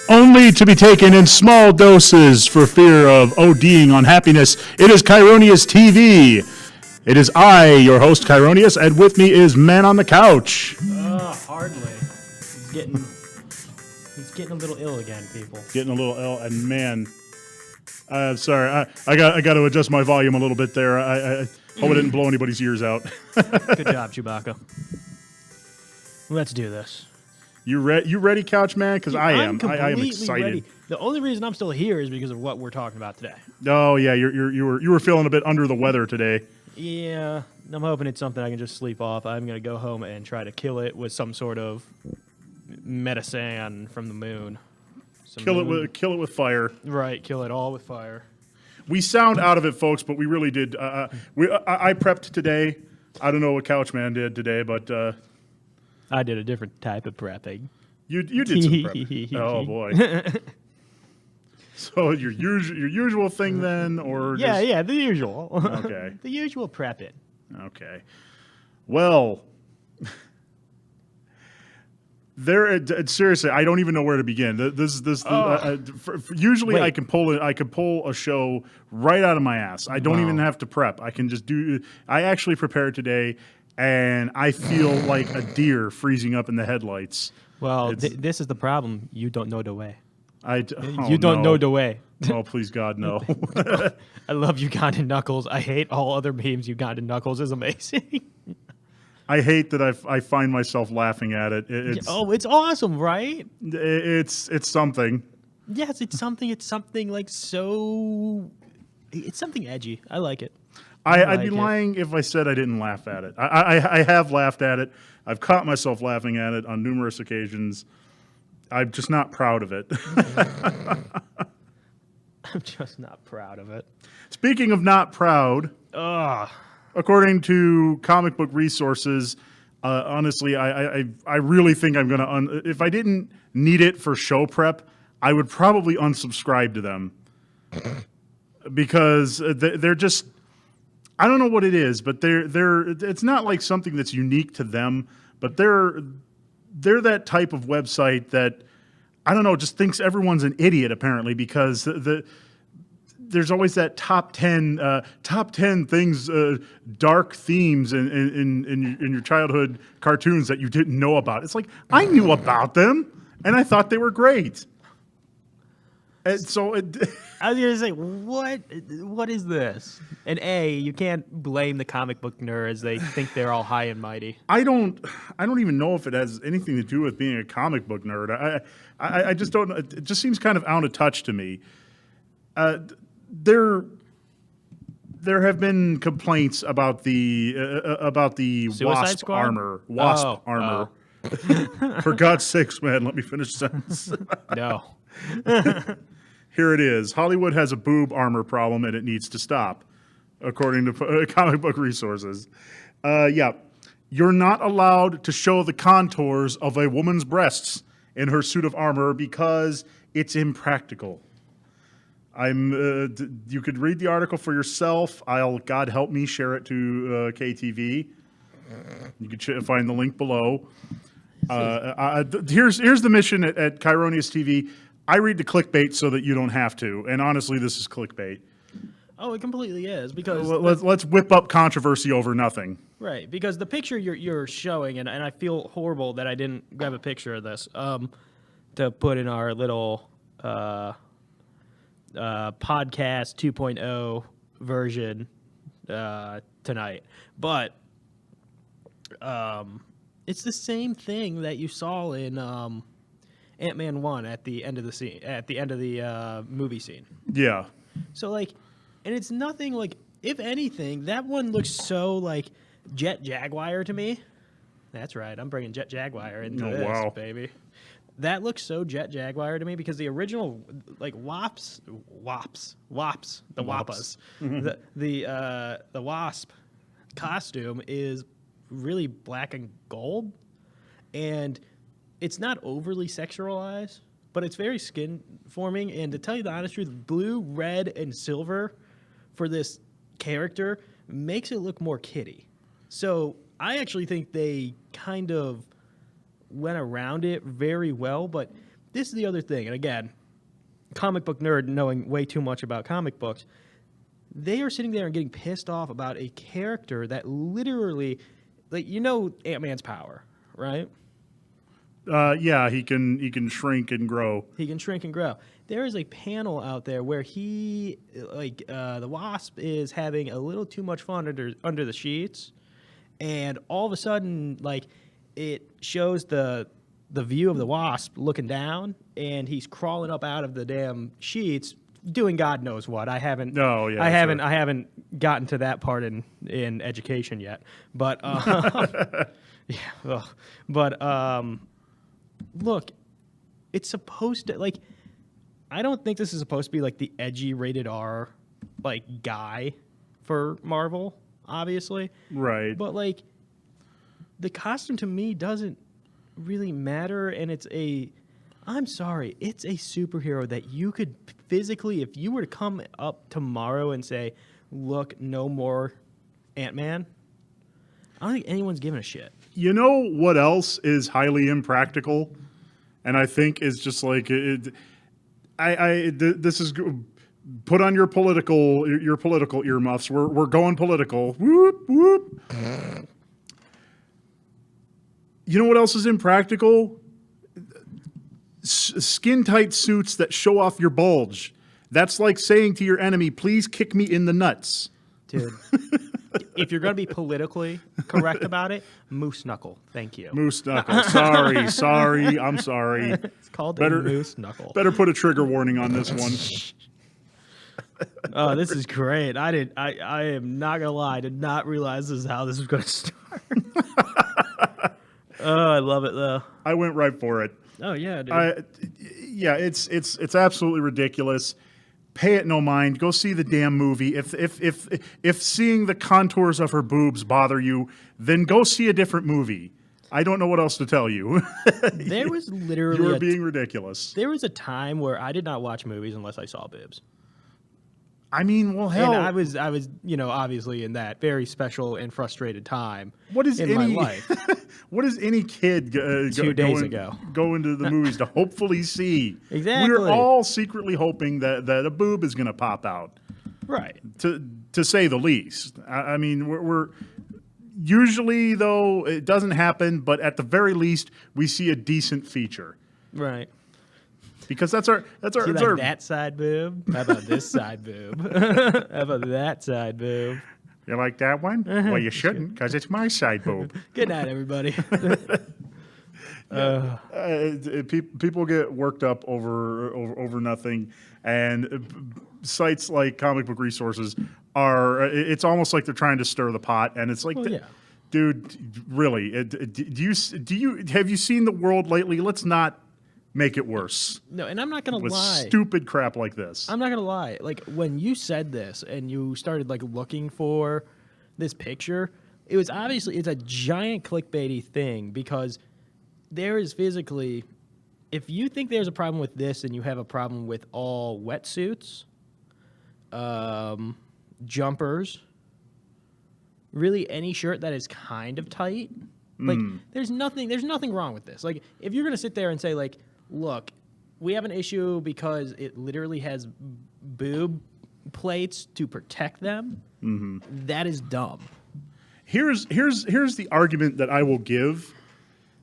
only to be taken in small doses for fear of ODing on happiness. It is Kyronius TV. It is I, your host, Kyronius, and with me is Man on the Couch. Hardly. He's getting a little ill again, people. Getting a little ill, and man, sorry, I got to adjust my volume a little bit there. I hope I didn't blow anybody's ears out. Good job, Chewbacca. Let's do this. You ready, Couch Man? Because I am. I am excited. Ready. The only reason I'm still here is because of what we're talking about today. Oh yeah, you were feeling a bit under the weather today. Yeah, I'm hoping it's something I can just sleep off. I'm gonna go home and try to kill it with some sort of medicine from the moon. Kill it with fire. Right, kill it all with fire. We sound out of it, folks, but we really did. I prepped today. I don't know what Couchman did today, but I did a different type of prepping. You did some prepping. Oh boy. So your usual thing then, or yeah, the usual. Okay. The usual prepping. Okay. Well, seriously, I don't even know where to begin. Usually, I can pull a show right out of my ass. I don't even have to prep. I can just do. I actually prepared today, and I feel like a deer freezing up in the headlights. Well, this is the problem. You don't know the way. You don't know the way. Oh, please, God, no. I love Uganda Knuckles. I hate all other memes. Uganda Knuckles is amazing. I hate that I find myself laughing at it. It's awesome, right? It's something. Yes, it's something. It's something like so. It's something edgy. I like it. I'd be lying if I said I didn't laugh at it. I have laughed at it. I've caught myself laughing at it on numerous occasions. I'm just not proud of it. I'm just not proud of it. Speaking of not proud, according to comic book resources, honestly, I really think I'm going to... if I didn't need it for show prep, I would probably unsubscribe to them. Because they're just... I don't know what it is, but it's not like something that's unique to them, but they're that type of website that, I don't know, just thinks everyone's an idiot, apparently, because there's always that top 10 things, dark themes in your childhood cartoons that you didn't know about. It's like, I knew about them, and I thought they were great. And so I was going to say, what is this? And you can't blame the comic book nerds. They think they're all high and mighty. I don't even know if it has anything to do with being a comic book nerd. I just don't. It just seems kind of out of touch to me. There have been complaints about the Suicide Squad? Wasp armor. For God's sakes, man, let me finish the sentence. No. Here it is. Hollywood has a boob armor problem and it needs to stop, according to comic book resources. Yeah. You're not allowed to show the contours of a woman's breasts in her suit of armor because it's impractical. You could read the article for yourself. I'll, God help me, share it to KTV. You can find the link below. Here's the mission at Kyronius TV. I read the clickbait so that you don't have to. And honestly, this is clickbait. Oh, it completely is, because let's whip up controversy over nothing. Right, because the picture you're showing, and I feel horrible that I didn't grab a picture of this to put in our little podcast 2.0 version tonight. But it's the same thing that you saw in Ant-Man 1 at the end of the scene, at the end of the movie scene. Yeah. So and it's nothing like. If anything, that one looks so like Jet Jaguar to me. That's right. I'm bringing Jet Jaguar into this, baby. That looks so Jet Jaguar to me because the original Wappas, the Wappas, the Wasp costume is really black and gold, and it's not overly sexualized, but it's very skin forming. And to tell you the honest truth, blue, red, and silver for this character makes it look more kiddie. So I actually think they kind of went around it very well, but this is the other thing, and again, comic book nerd knowing way too much about comic books, they are sitting there and getting pissed off about a character that literally, like, Ant-Man's power, right? Yeah, he can shrink and grow. He can shrink and grow. There is a panel out there where the Wasp is having a little too much fun under the sheets, and all of a sudden, like, it shows the view of the Wasp looking down, and he's crawling up out of the damn sheets, doing God knows what. I haven't gotten to that part in education yet, but yeah. Ugh. But look, it's supposed to, like, I don't think this is supposed to be like the edgy rated R like guy for Marvel, obviously. Right. But like the costume to me doesn't really matter, and I'm sorry, it's a superhero that you could physically, if you were to come up tomorrow and say, look, no more Ant-Man, I don't think anyone's giving a shit. You know what else is highly impractical, and I think is just like this is put on your political earmuffs. We're going political. Whoop whoop. You know what else is impractical? Skin tight suits that show off your bulge. That's like saying to your enemy, "Please kick me in the nuts." Dude. If you're going to be politically correct about it, moose knuckle. Thank you. Moose knuckle. Sorry. I'm sorry. It's called a moose knuckle. Better put a trigger warning on this one. Oh, this is great. I am not going to lie. I did not realize this is how this was going to start. Oh, I love it, though. I went right for it. Oh, yeah, dude. It's absolutely ridiculous. Pay it no mind. Go see the damn movie. If seeing the contours of her boobs bother you, then go see a different movie. I don't know what else to tell you. There was literally you were being ridiculous. There was a time where I did not watch movies unless I saw boobs. I mean, well, hell, and I was, obviously in that very special and frustrated time. My life? What does any kid 2 days ago go into the movies to hopefully see? Exactly. We're all secretly hoping that a boob is going to pop out, right? To say the least. I mean, we're usually, though, it doesn't happen, but at the very least, we see a decent feature, right? Because that's our that side boob. How about this side boob? How about that side boob? You like that one? Well, you shouldn't, because it's my side boob. Good night, everybody. People get worked up over nothing, and sites like Comic Book Resources it's almost like they're trying to stir the pot, and it's like, dude, really? Have you seen the world lately? Let's not make it worse. No, and I'm not going to lie. Stupid crap like this. I'm not going to lie. Like, when you said this and you started, like, looking for this picture, it was obviously, it's a giant clickbaity thing, because there is physically, if you think there's a problem with this and you have a problem with all wetsuits, jumpers, really any shirt that is kind of tight, like, there's nothing wrong with this. Like, if you're going to sit there and say, like, look, we have an issue because it literally has boob plates to protect them. That is dumb. Here's the argument that I will give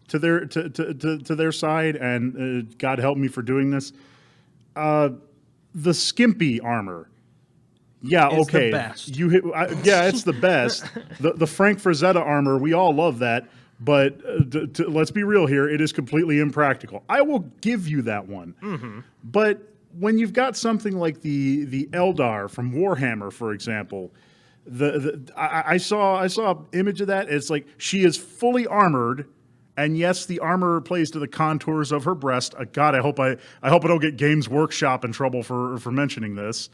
to their side, and God help me for doing this. The skimpy armor. Yeah, it's okay. The best. It's the best. The Frank Frazetta armor, we all love that. But let's be real here, it is completely impractical. I will give you that one. But when you've got something like the Eldar from Warhammer, for example, I saw an image of that. It's like she is fully armored, and yes, the armor plays to the contours of her breast. God, I hope I don't get Games Workshop in trouble for mentioning this.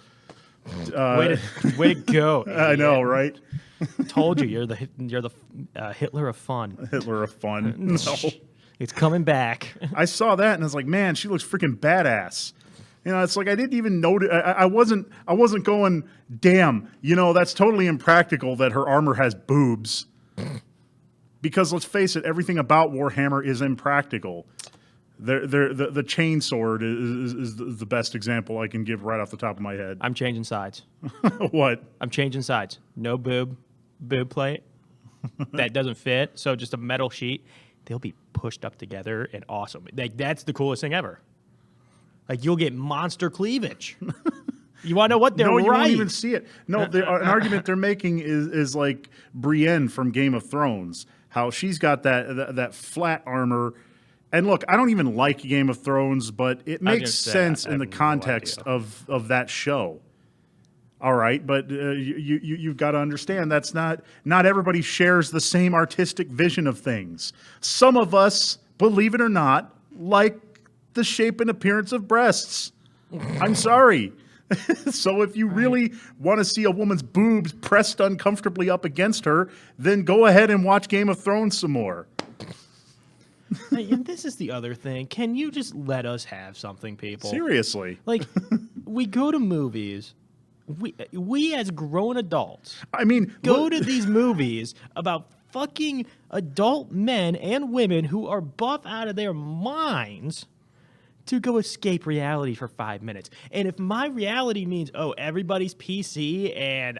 Way to go! I know, right? Told you, you're the Hitler of fun. Hitler of fun. No. It's coming back. I saw that and I was like, man, she looks freaking badass. You know, it's like I didn't even notice. I wasn't going, damn. You know, that's totally impractical that her armor has boobs. Because let's face it, everything about Warhammer is impractical. The chain sword is the best example I can give right off the top of my head. I'm changing sides. What? I'm changing sides. No boob plate. That doesn't fit. So just a metal sheet. They'll be pushed up together and awesome. Like, that's the coolest thing ever. Like, you'll get monster cleavage. You want to know what? They're no, you right. won't even see it. No, an argument they're making is like Brienne from Game of Thrones. How she's got that flat armor. And look, I don't even like Game of Thrones, but it makes sense in the context of that show. All right, but you've got to understand that's not everybody shares the same artistic vision of things. Some of us, believe it or not, like the shape and appearance of breasts. I'm sorry. So if you really want to see a woman's boobs pressed uncomfortably up against her, then go ahead and watch Game of Thrones some more. Hey, and this is the other thing. Can you just let us have something, people? Seriously. Like, we go to movies. We as grown adults, I mean, go to these movies about fucking adult men and women who are buff out of their minds to go escape reality for 5 minutes. And if my reality means, oh, everybody's PC and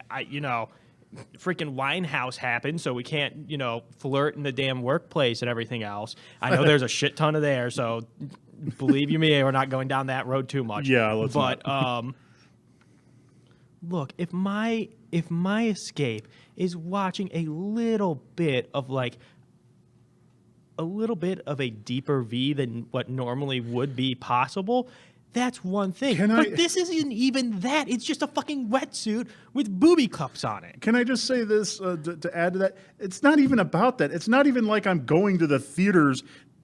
freaking Winehouse happened, so we can't, flirt in the damn workplace and everything else. I know there's a shit ton of there, so believe you me, we're not going down that road too much. Yeah, let's not. Look, if my escape is watching a little bit of a deeper V than what normally would be possible, that's one thing. But this isn't even that. It's just a fucking wetsuit with booby cups on it. Can I just say this to add to that? It's not even about that. It's not even like I'm going to the theaters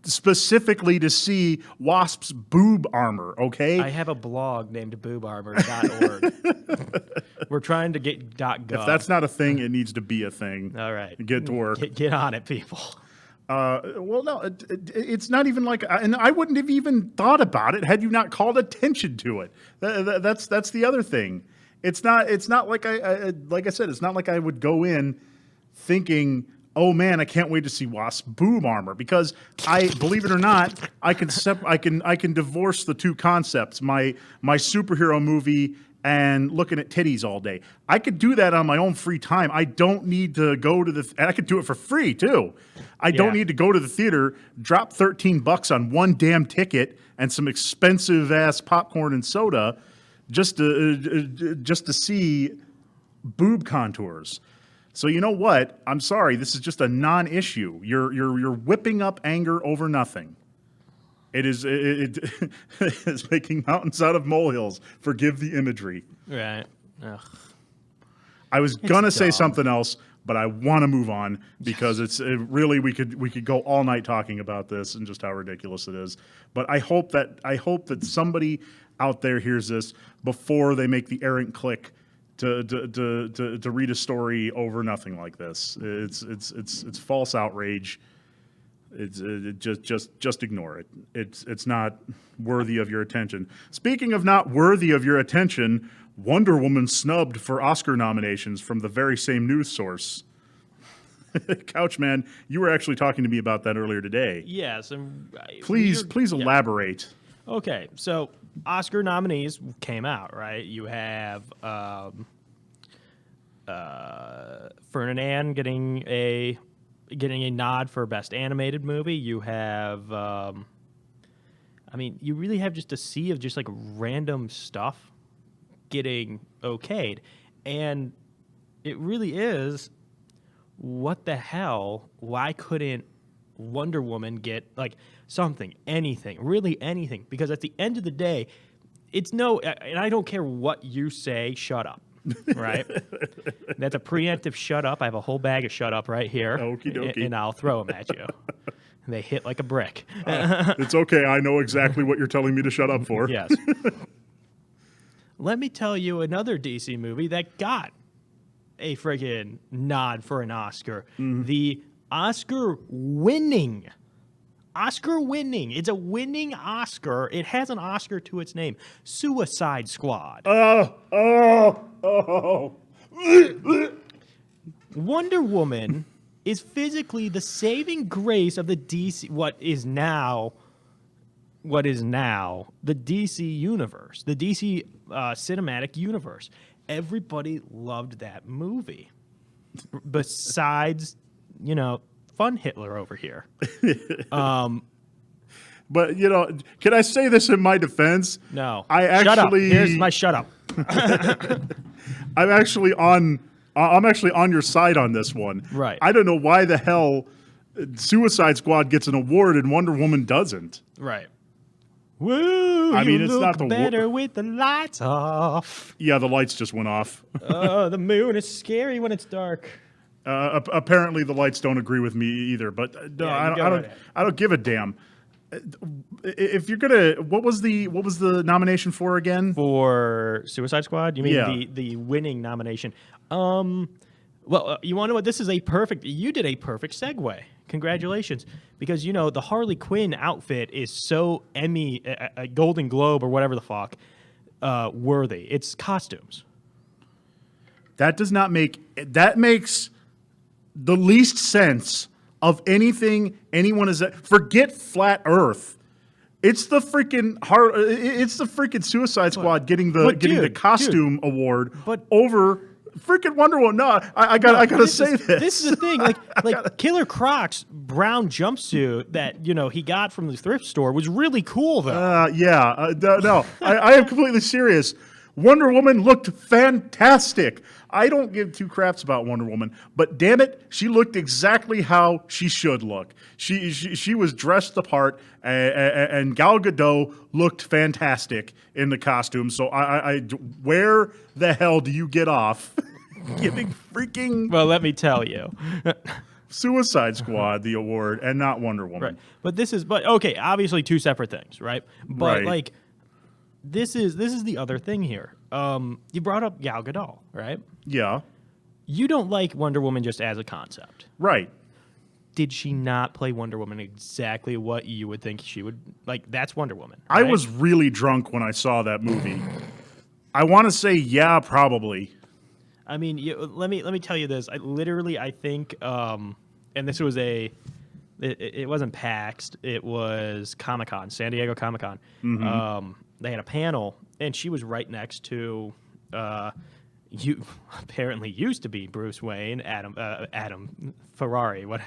specifically to see Wasp's boob armor, okay? I have a blog named boobarmor.org. We're trying to get .gov. If that's not a thing, it needs to be a thing. All right. Get to work. Get on it, people. Well, no, it's not even like, and I wouldn't have even thought about it had you not called attention to it. That's the other thing. It's not like like I said, it's not like I would go in thinking, oh man, I can't wait to see Wasp's boob armor, because believe it or not, I can divorce the two concepts, my superhero movie and looking at titties all day. I could do that on my own free time. I don't need to go to and I could do it for free too. I don't need to go to the theater, drop $13 on one damn ticket and some expensive ass popcorn and soda just to see boob contours. So you know what? I'm sorry. This is just a non-issue. You're whipping up anger over nothing. It is making mountains out of molehills. Forgive the imagery. Right. Ugh. I was gonna say something else, but I want to move on because really we could go all night talking about this and just how ridiculous it is. But I hope that somebody out there hears this before they make the errant click to read a story over nothing like this. It's false outrage. Just ignore it. It's not worthy of your attention. Speaking of not worthy of your attention, Wonder Woman snubbed for Oscar nominations from the very same news source. Couchman, you were actually talking to me about that earlier today. Yes, and please elaborate. Okay, so Oscar nominees came out, right? You have Ferdinand getting a nod for Best Animated Movie. You have, you really have just a sea of just like random stuff getting okayed. And it really is, what the hell? Why couldn't Wonder Woman get like something, anything, really anything? Because at the end of the day, and I don't care what you say, shut up. Right? That's a preemptive shut up. I have a whole bag of shut up right here. Okie dokie. And I'll throw them at you. They hit like a brick. It's okay. I know exactly what you're telling me to shut up for. Yes. Let me tell you another DC movie that got a friggin' nod for an Oscar. Mm-hmm. The Oscar winning. It's a winning Oscar. It has an Oscar to its name. Suicide Squad. Wonder Woman is physically the saving grace of the DC, what is now what is now the DC universe, the DC cinematic universe. Everybody loved that movie. Besides, fun Hitler over here. But can I say this in my defense? No. Shut up. Here's my shut up. I'm actually on your side on this one. Right. I don't know why the hell Suicide Squad gets an award and Wonder Woman doesn't. Right. Woo! I mean, you it's look not the better with the lights off. Yeah, the lights just went off. The moon is scary when it's dark. Apparently, the lights don't agree with me either. But no, I don't give a damn. If you're gonna, what was the nomination for again? For Suicide Squad? You mean the winning nomination? Well, you want to know what? This is you did a perfect segue. Congratulations. Because, the Harley Quinn outfit is so Emmy, a Golden Globe or whatever the fuck, worthy. It's costumes. That makes the least sense of anything anyone is. Forget Flat Earth. It's the freaking Suicide Squad getting the costume award over freaking Wonder Woman. No, I gotta say this. This is the thing. Like Killer Croc's brown jumpsuit that he got from the thrift store was really cool though. No, I am completely serious. Wonder Woman looked fantastic. I don't give two craps about Wonder Woman, but damn it, she looked exactly how she should look. She was dressed the part, and Gal Gadot looked fantastic in the costume. So where the hell do you get off giving freaking Well, let me tell you. Suicide Squad the award and not Wonder Woman? Right. But okay, obviously two separate things, right? But right. This is the other thing here. You brought up Gal Gadot, right? Yeah. You don't like Wonder Woman just as a concept. Right. Did she not play Wonder Woman exactly what you would think she would like? That's Wonder Woman. Right? I was really drunk when I saw that movie. I want to say yeah, probably. I mean, let me tell you this. I think, and this was it wasn't PAX. It was Comic-Con, San Diego Comic-Con. Mm-hmm. They had a panel, and she was right next to you apparently used to be Bruce Wayne, Adam Ferrari. Why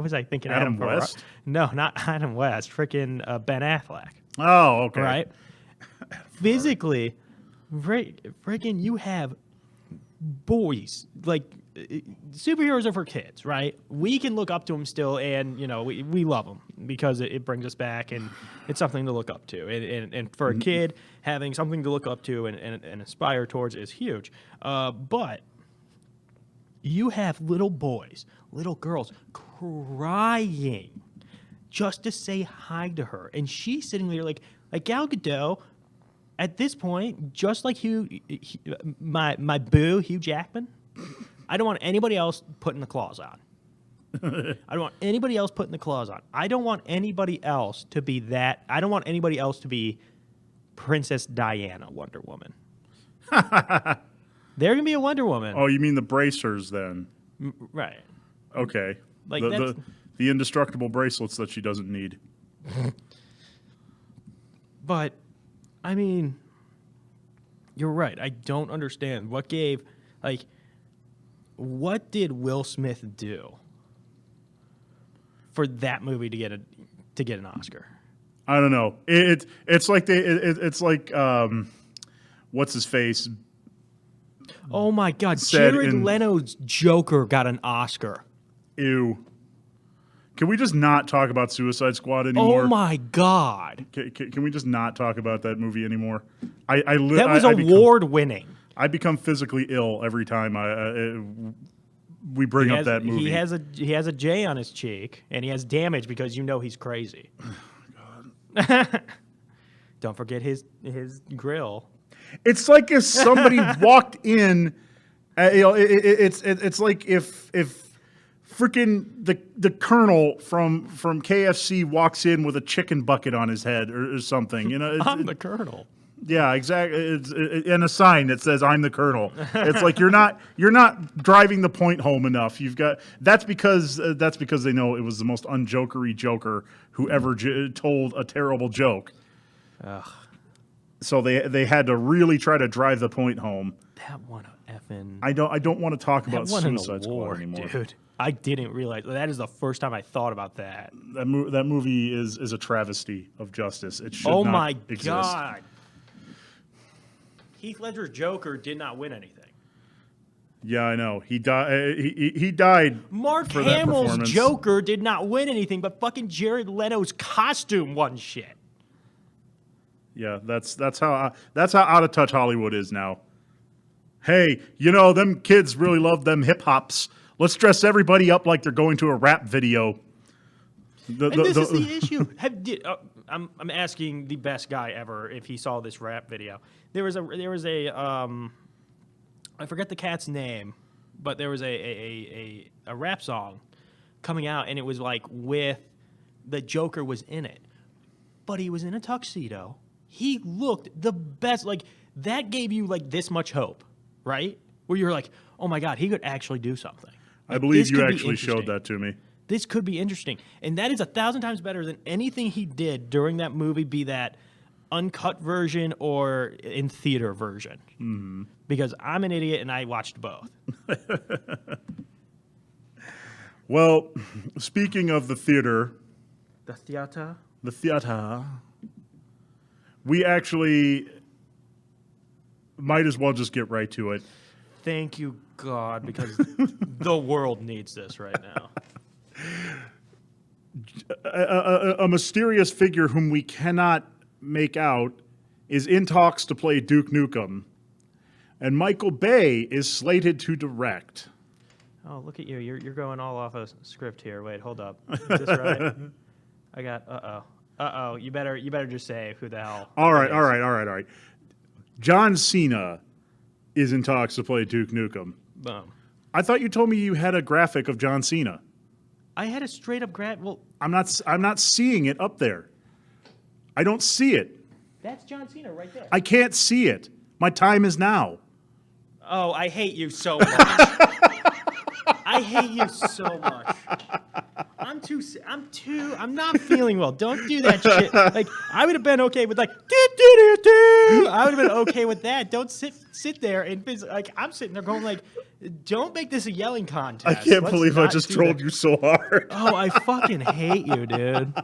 was I thinking Adam West? Ferrari? No, not Adam West. Freaking Ben Affleck. Oh, okay. Right. Physically, freaking, you have boys like. Superheroes are for kids, right? We can look up to them still, and we love them because it brings us back, and it's something to look up to. And for a kid, having something to look up to and aspire towards is huge. But you have little boys, little girls crying just to say hi to her, and she's sitting there like Gal Gadot. At this point, just like my boo, Hugh Jackman. I don't want anybody else putting the claws on. I don't want anybody else putting the claws on. I don't want anybody else to be that. I don't want anybody else to be Princess Diana Wonder Woman. There can be a Wonder Woman. Oh, you mean the bracers then? Right. Okay. Like the indestructible bracelets that she doesn't need. But, I mean, you're right. I don't understand. What did Will Smith do for that movie to get an Oscar? I don't know. It's like what's his face? Oh my God! Jared Leto's Joker got an Oscar. Ew. Can we just not talk about Suicide Squad anymore? Oh my God! Can we just not talk about that movie anymore? That was award-winning. I become physically ill every time we bring up that movie. He has a J on his cheek, and he has damage because he's crazy. Oh my God! Don't forget his grill. It's like if somebody walked in. It's like if freaking the Colonel from KFC walks in with a chicken bucket on his head or something. I'm the Colonel. Yeah, exactly. And a sign that says "I'm the Colonel." It's like you're not driving the point home enough. That's because they know it was the most unjokery joker who ever told a terrible joke. Ugh. So they had to really try to drive the point home. That one effing. I don't want to talk about that won an Suicide Squad award, anymore. dude. I didn't realize that is the first time I thought about that. That movie is a travesty of justice. It should Oh not my exist. god. Heath Ledger's Joker did not win anything. Yeah, I know. He died. He died. Mark for that Hamill's performance. Joker did not win anything, but fucking Jared Leto's costume won shit. Yeah, that's how out of touch Hollywood is now. Hey, you know them kids really love them hip hops. Let's dress everybody up like they're going to a rap video. This is the issue. I'm asking the best guy ever if he saw this rap video. There was a I forget the cat's name, but there was a rap song coming out, and it was like with the Joker was in it, but he was in a tuxedo. He looked the best. Like that gave you like this much hope, right? Where you're like, oh my god, he could actually do something. I believe you actually showed that to me. This could be interesting. And that is 1,000 times better than anything he did during that movie, be that uncut version or in theater version. Mm-hmm. Because I'm an idiot and I watched both. Well, speaking of the theater. The theater? The theater. We actually might as well just get right to it. Thank you, God, because the world needs this right now. A mysterious figure whom we cannot make out is in talks to play Duke Nukem, and Michael Bay is slated to direct. Oh, look at you! You're going all off a script here. Wait, hold up. Is this right? I got. Uh-oh. You better just say who the hell. All right. John Cena is in talks to play Duke Nukem. Boom. I thought you told me you had a graphic of John Cena. I had a straight up Well, I'm not seeing it up there. I don't see it. That's John Cena right there. I can't see it. My time is now. Oh, I hate you so much. I hate you so much. I'm not feeling well. Don't do that shit. Like, I would have been okay with like, do. I would have been okay with that. Don't sit there and like, I'm sitting there going like, don't make this a yelling contest. I can't believe I just trolled you so hard. Oh, I fucking hate you, dude.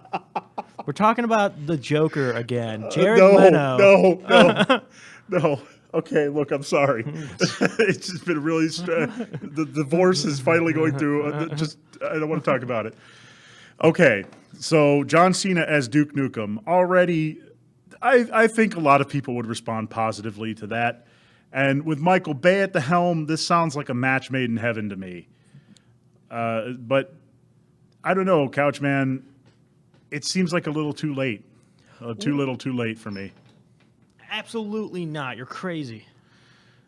We're talking about the Joker again. Jared Leto. No. Okay, look, I'm sorry. It's just been really the divorce is finally going through. I don't want to talk about it. Okay, so John Cena as Duke Nukem. Already, I think a lot of people would respond positively to that. And with Michael Bay at the helm, this sounds like a match made in heaven to me. But I don't know, Couchman. It seems like a little too late. Too little, too late for me. Absolutely not. You're crazy.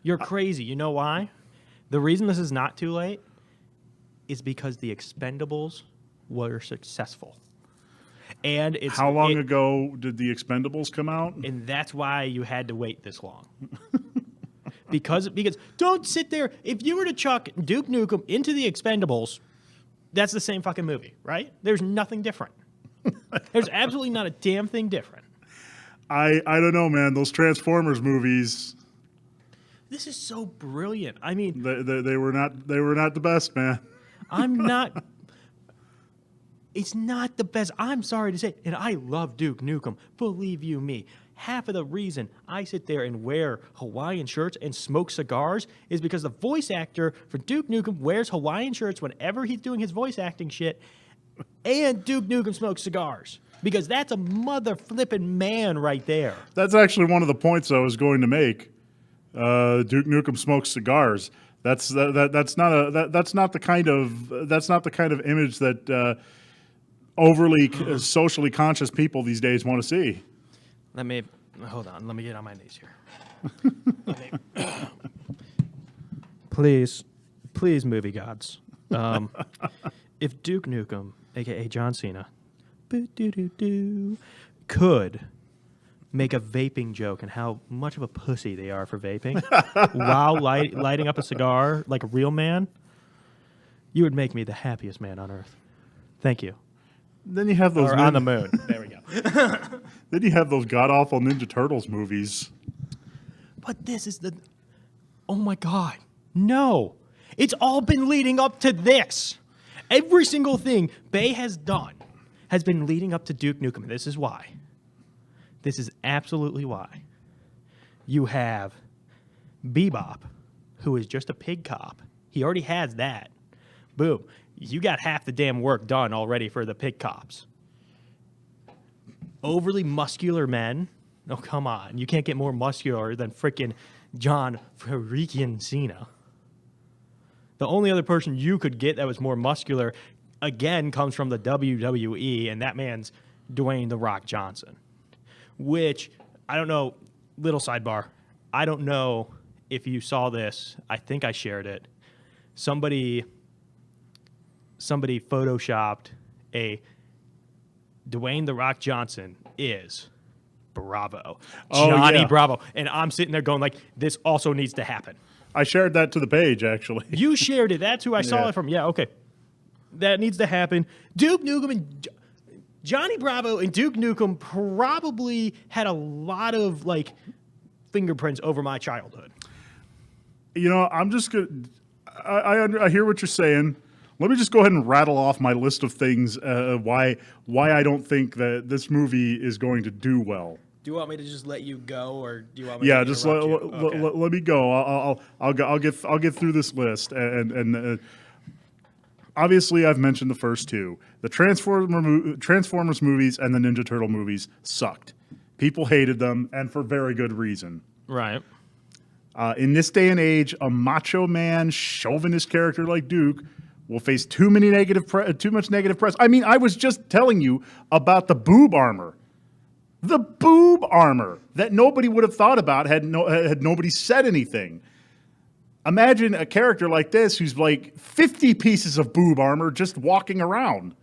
You're crazy. You know why? The reason this is not too late is because the Expendables were successful. And it's how long ago did the Expendables come out? And that's why you had to wait this long. because don't sit there. If you were to chuck Duke Nukem into the Expendables, that's the same fucking movie, right? There's nothing different. There's absolutely not a damn thing different. I don't know, man. Those Transformers movies. This is so brilliant. I mean, they were not the best, man. I'm not. It's not the best. I'm sorry to say, and I love Duke Nukem. Believe you me. Half of the reason I sit there and wear Hawaiian shirts and smoke cigars is because the voice actor for Duke Nukem wears Hawaiian shirts whenever he's doing his voice acting shit, and Duke Nukem smokes cigars. Because that's a mother flipping man right there. That's actually one of the points I was going to make. Duke Nukem smokes cigars. That's not the kind of image that overly socially conscious people these days want to see. Hold on. Let me get on my knees here. Please, movie gods. If Duke Nukem, aka John Cena, could make a vaping joke and how much of a pussy they are for vaping while lighting up a cigar like a real man, you would make me the happiest man on earth. Thank you. Then you have those on the moon. There we go. Then you have those god-awful Ninja Turtles movies. But this is the... Oh, my God. No. It's all been leading up to this. Every single thing Bay has done has been leading up to Duke Nukem. This is why. This is absolutely why. You have Bebop, who is just a pig cop. He already has that. Boom. You got half the damn work done already for the pig cops. Overly muscular men. Oh, come on. You can't get more muscular than frickin' John freaking Cena. The only other person you could get that was more muscular, again, comes from the WWE, and that man's Dwayne "The Rock" Johnson. Which, I don't know, little sidebar, I don't know if you saw this. I think I shared it. Somebody photoshopped a Dwayne "The Rock" Johnson is Bravo. Johnny Bravo. And I'm sitting there going like, this also needs to happen. I shared that to the page, actually. You shared it. That's who I saw it from. Yeah, okay. That needs to happen. Duke Nukem and Johnny Bravo and Duke Nukem probably had a lot of, like, fingerprints over my childhood. You know, I'm just going to... I hear what you're saying. Let me just go ahead and rattle off my list of things why I don't think that this movie is going to do well. Do you want me to just let you go, or do you want me? Yeah, to just let me go. I'll get through this list, and obviously I've mentioned the first two. The Transformers movies and the Ninja Turtle movies sucked. People hated them, and for very good reason. Right. In this day and age, a macho man, chauvinist character like Duke will face too much negative press. I mean, I was just telling you about the boob armor. The boob armor that nobody would have thought about had nobody said anything. Imagine a character like this who's like 50 pieces of boob armor just walking around.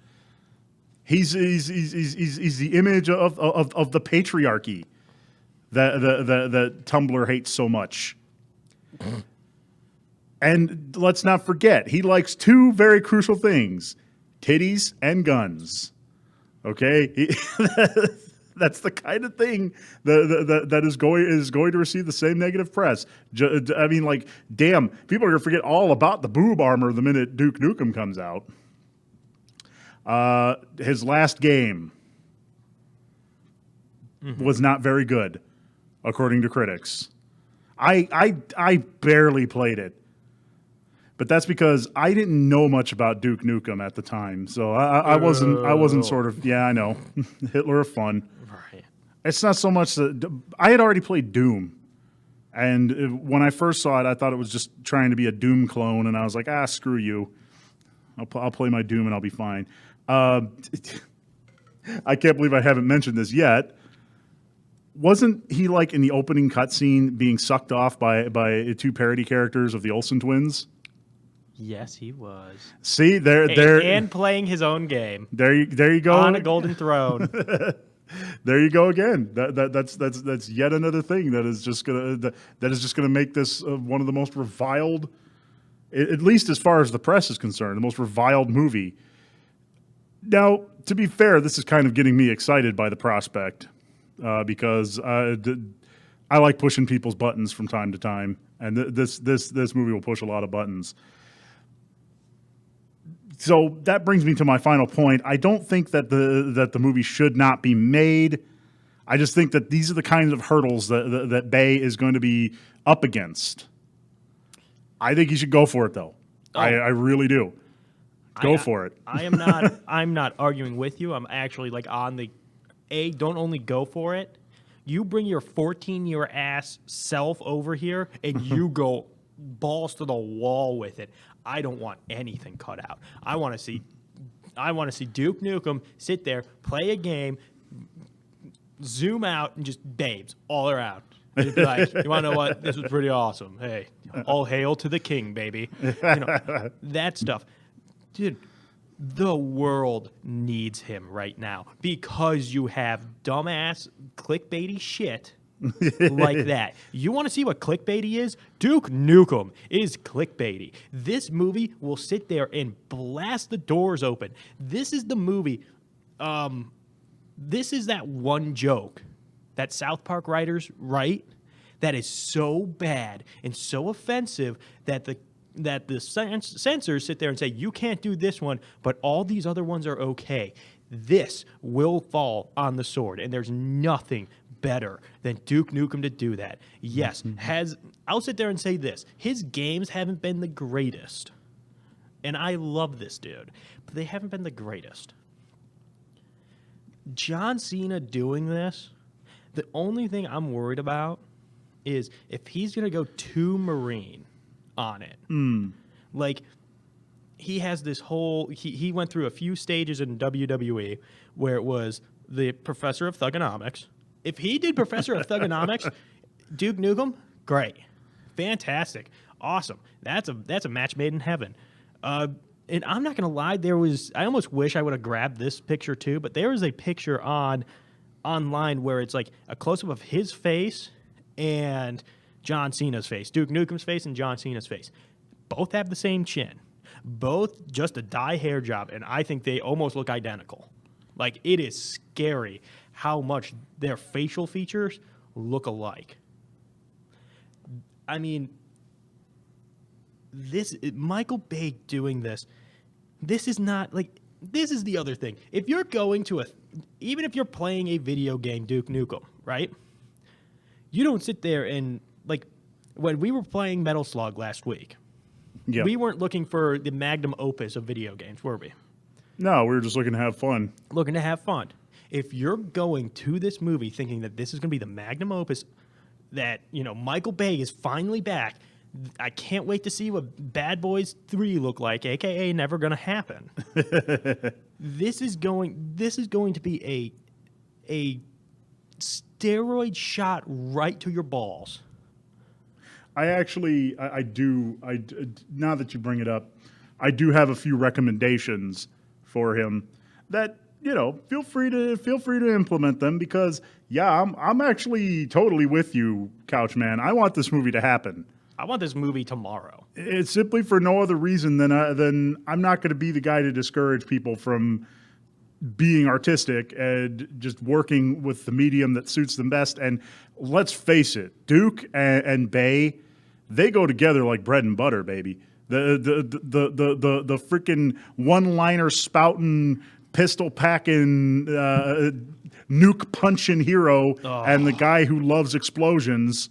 He's the image of the patriarchy that Tumblr hates so much. And let's not forget, he likes two very crucial things: titties and guns. Okay? That's the kind of thing that is going to receive the same negative press. I mean, like, damn, people are going to forget all about the boob armor the minute Duke Nukem comes out. His last game was not very good, according to critics. I barely played it. But that's because I didn't know much about Duke Nukem at the time, so I wasn't sort of, yeah, I know, Hitler of fun. Right. It's not so much that I had already played Doom, and when I first saw it, I thought it was just trying to be a Doom clone, and I was like, screw you, I'll play my Doom and I'll be fine. I can't believe I haven't mentioned this yet. Wasn't he like in the opening cutscene being sucked off by two parody characters of the Olsen twins? Yes, he was. See, there, and playing his own game. There you go. On a golden throne. There you go again. That's yet another thing that is just gonna make this one of the most reviled, at least as far as the press is concerned, the most reviled movie. Now, to be fair, this is kind of getting me excited by the prospect because I like pushing people's buttons from time to time, and this movie will push a lot of buttons. So that brings me to my final point. I don't think that the movie should not be made. I just think that these are the kinds of hurdles that Bay is going to be up against. I think you should go for it, though. Oh. I really do. Go for it. I'm not arguing with you. I'm actually like on the don't only go for it. You bring your 14-year ass self over here and you go balls to the wall with it. I don't want anything cut out. I want to see Duke Nukem sit there, play a game, zoom out, and just babes all around. And just be like, you want to know what? This was pretty awesome. Hey, all hail to the king, baby. You know, that stuff. Dude, the world needs him right now because you have dumbass clickbaity shit like that. You want to see what clickbaity is? Duke Nukem is clickbaity. This movie will sit there and blast the doors open. This is the movie. This is that one joke that South Park writers write that is so bad and so offensive that the censors sit there and say, you can't do this one, but all these other ones are okay. This will fall on the sword, and there's nothing better than Duke Nukem to do that. Yes, I'll sit there and say this. His games haven't been the greatest, and I love this dude, but they haven't been the greatest. John Cena doing this, the only thing I'm worried about is if he's going to go too Marine on it. Like, he has this whole... He went through a few stages in WWE where it was the Professor of Thugonomics. If he did Professor of Thugonomics, Duke Nukem, great. Fantastic. Awesome. That's a match made in heaven. And I'm not going to lie, I almost wish I would have grabbed this picture too, but there was a picture online where it's like a close-up of his face and John Cena's face, Duke Nukem's face and John Cena's face. Both have the same chin. Both just a dye hair job, and I think they almost look identical. Like, it is scary how much their facial features look alike. I mean, Michael Bay doing this is not, like, this is the other thing. If you're going to even if you're playing a video game, Duke Nukem, right? You don't sit there and, like, when we were playing Metal Slug last week, we weren't looking for the magnum opus of video games, were we? No, we were just looking to have fun. Looking to have fun. If you're going to this movie thinking that this is going to be the magnum opus, that, Michael Bay is finally back, I can't wait to see what Bad Boys 3 look like, a.k.a. never going to happen. This is going to be a steroid shot right to your balls. I do, now that you bring it up, I do have a few recommendations for him that, feel free to implement them because, I'm actually totally with you, Couchman. I want this movie to happen. I want this movie tomorrow. It's simply for no other reason than I'm not going to be the guy to discourage people from being artistic and just working with the medium that suits them best. And let's face it, Duke and Bay, they go together like bread and butter, baby. The freaking one-liner spouting, pistol packing, nuke punching hero, and the guy who loves explosions.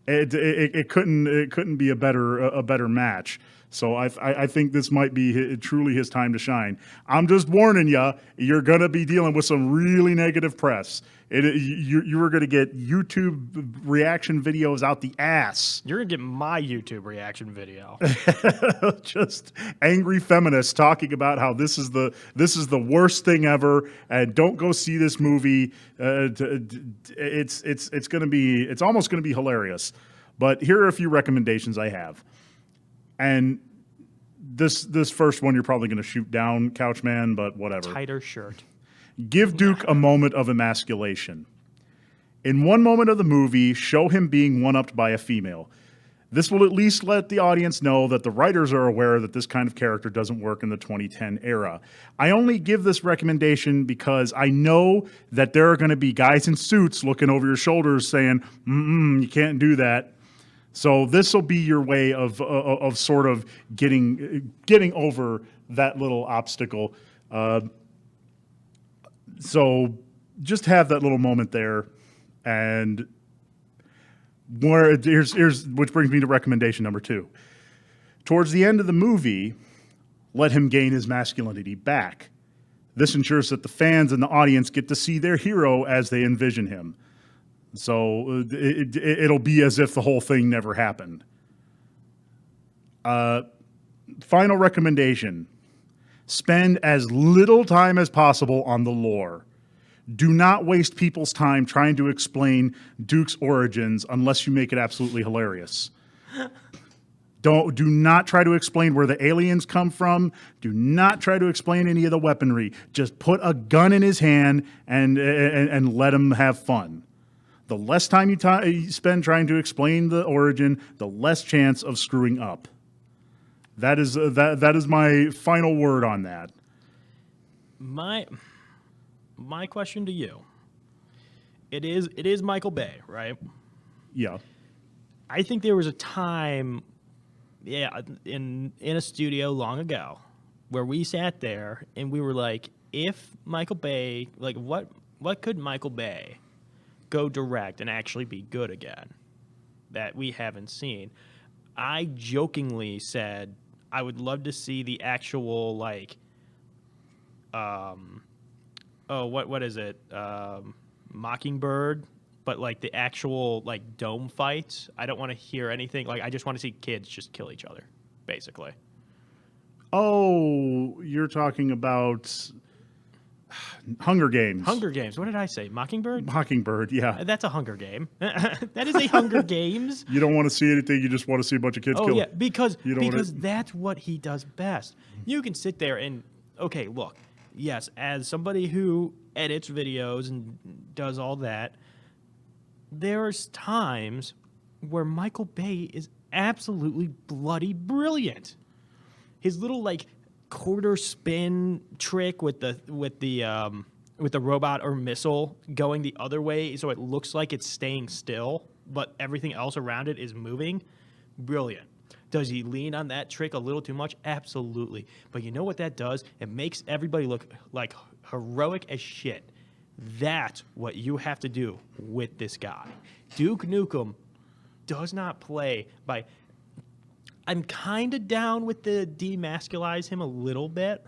It couldn't be a better match. So I think this might be truly his time to shine. I'm just warning you, you're gonna be dealing with some really negative press. You are gonna get YouTube reaction videos out the ass. You're gonna get my YouTube reaction video. Just angry feminists talking about how this is the worst thing ever, and don't go see this movie. It's almost gonna be hilarious. But here are a few recommendations I have. And this first one you're probably going to shoot down, Couchman, but whatever. Tighter shirt. Give Duke a moment of emasculation. In one moment of the movie, show him being one-upped by a female. This will at least let the audience know that the writers are aware that this kind of character doesn't work in the 2010 era. I only give this recommendation because I know that there are going to be guys in suits looking over your shoulders saying, you can't do that. So this will be your way of sort of getting over that little obstacle. So just have that little moment there, and here's which brings me to recommendation number 2. Towards the end of the movie, let him gain his masculinity back. This ensures that the fans and the audience get to see their hero as they envision him. So it'll be as if the whole thing never happened. Final recommendation. Spend as little time as possible on the lore. Do not waste people's time trying to explain Duke's origins unless you make it absolutely hilarious. Do not try to explain where the aliens come from. Do not try to explain any of the weaponry. Just put a gun in his hand and let him have fun. The less time you spend trying to explain the origin, the less chance of screwing up. That is my final word on that. my question to you. It is Michael Bay, right? Yeah. I think there was a time, in a studio long ago, where we sat there and we were like, if Michael Bay, like, what could Michael Bay go direct and actually be good again that we haven't seen? I jokingly said I would love to see the actual, like, what is it? Mockingbird, but like the actual like dome fights. I don't want to hear anything. Like I just want to see kids just kill each other, basically. Oh, you're talking about Hunger Games. Hunger Games. What did I say? Mockingbird? Mockingbird, yeah. That's a Hunger Game. That is a Hunger Games. You don't want to see anything. You just want to see a bunch of kids killed. Yeah, because wanna... that's what he does best. You can sit there and, okay, look, yes, as somebody who edits videos and does all that, there's times where Michael Bay is absolutely bloody brilliant. His little like quarter spin trick with the robot or missile going the other way, so it looks like it's staying still, but everything else around it is moving. Brilliant. Does he lean on that trick a little too much? Absolutely. But you know what that does? It makes everybody look like heroic as shit. That's what you have to do with this guy. Duke Nukem does not play by... I'm kind of down with the demasculize him a little bit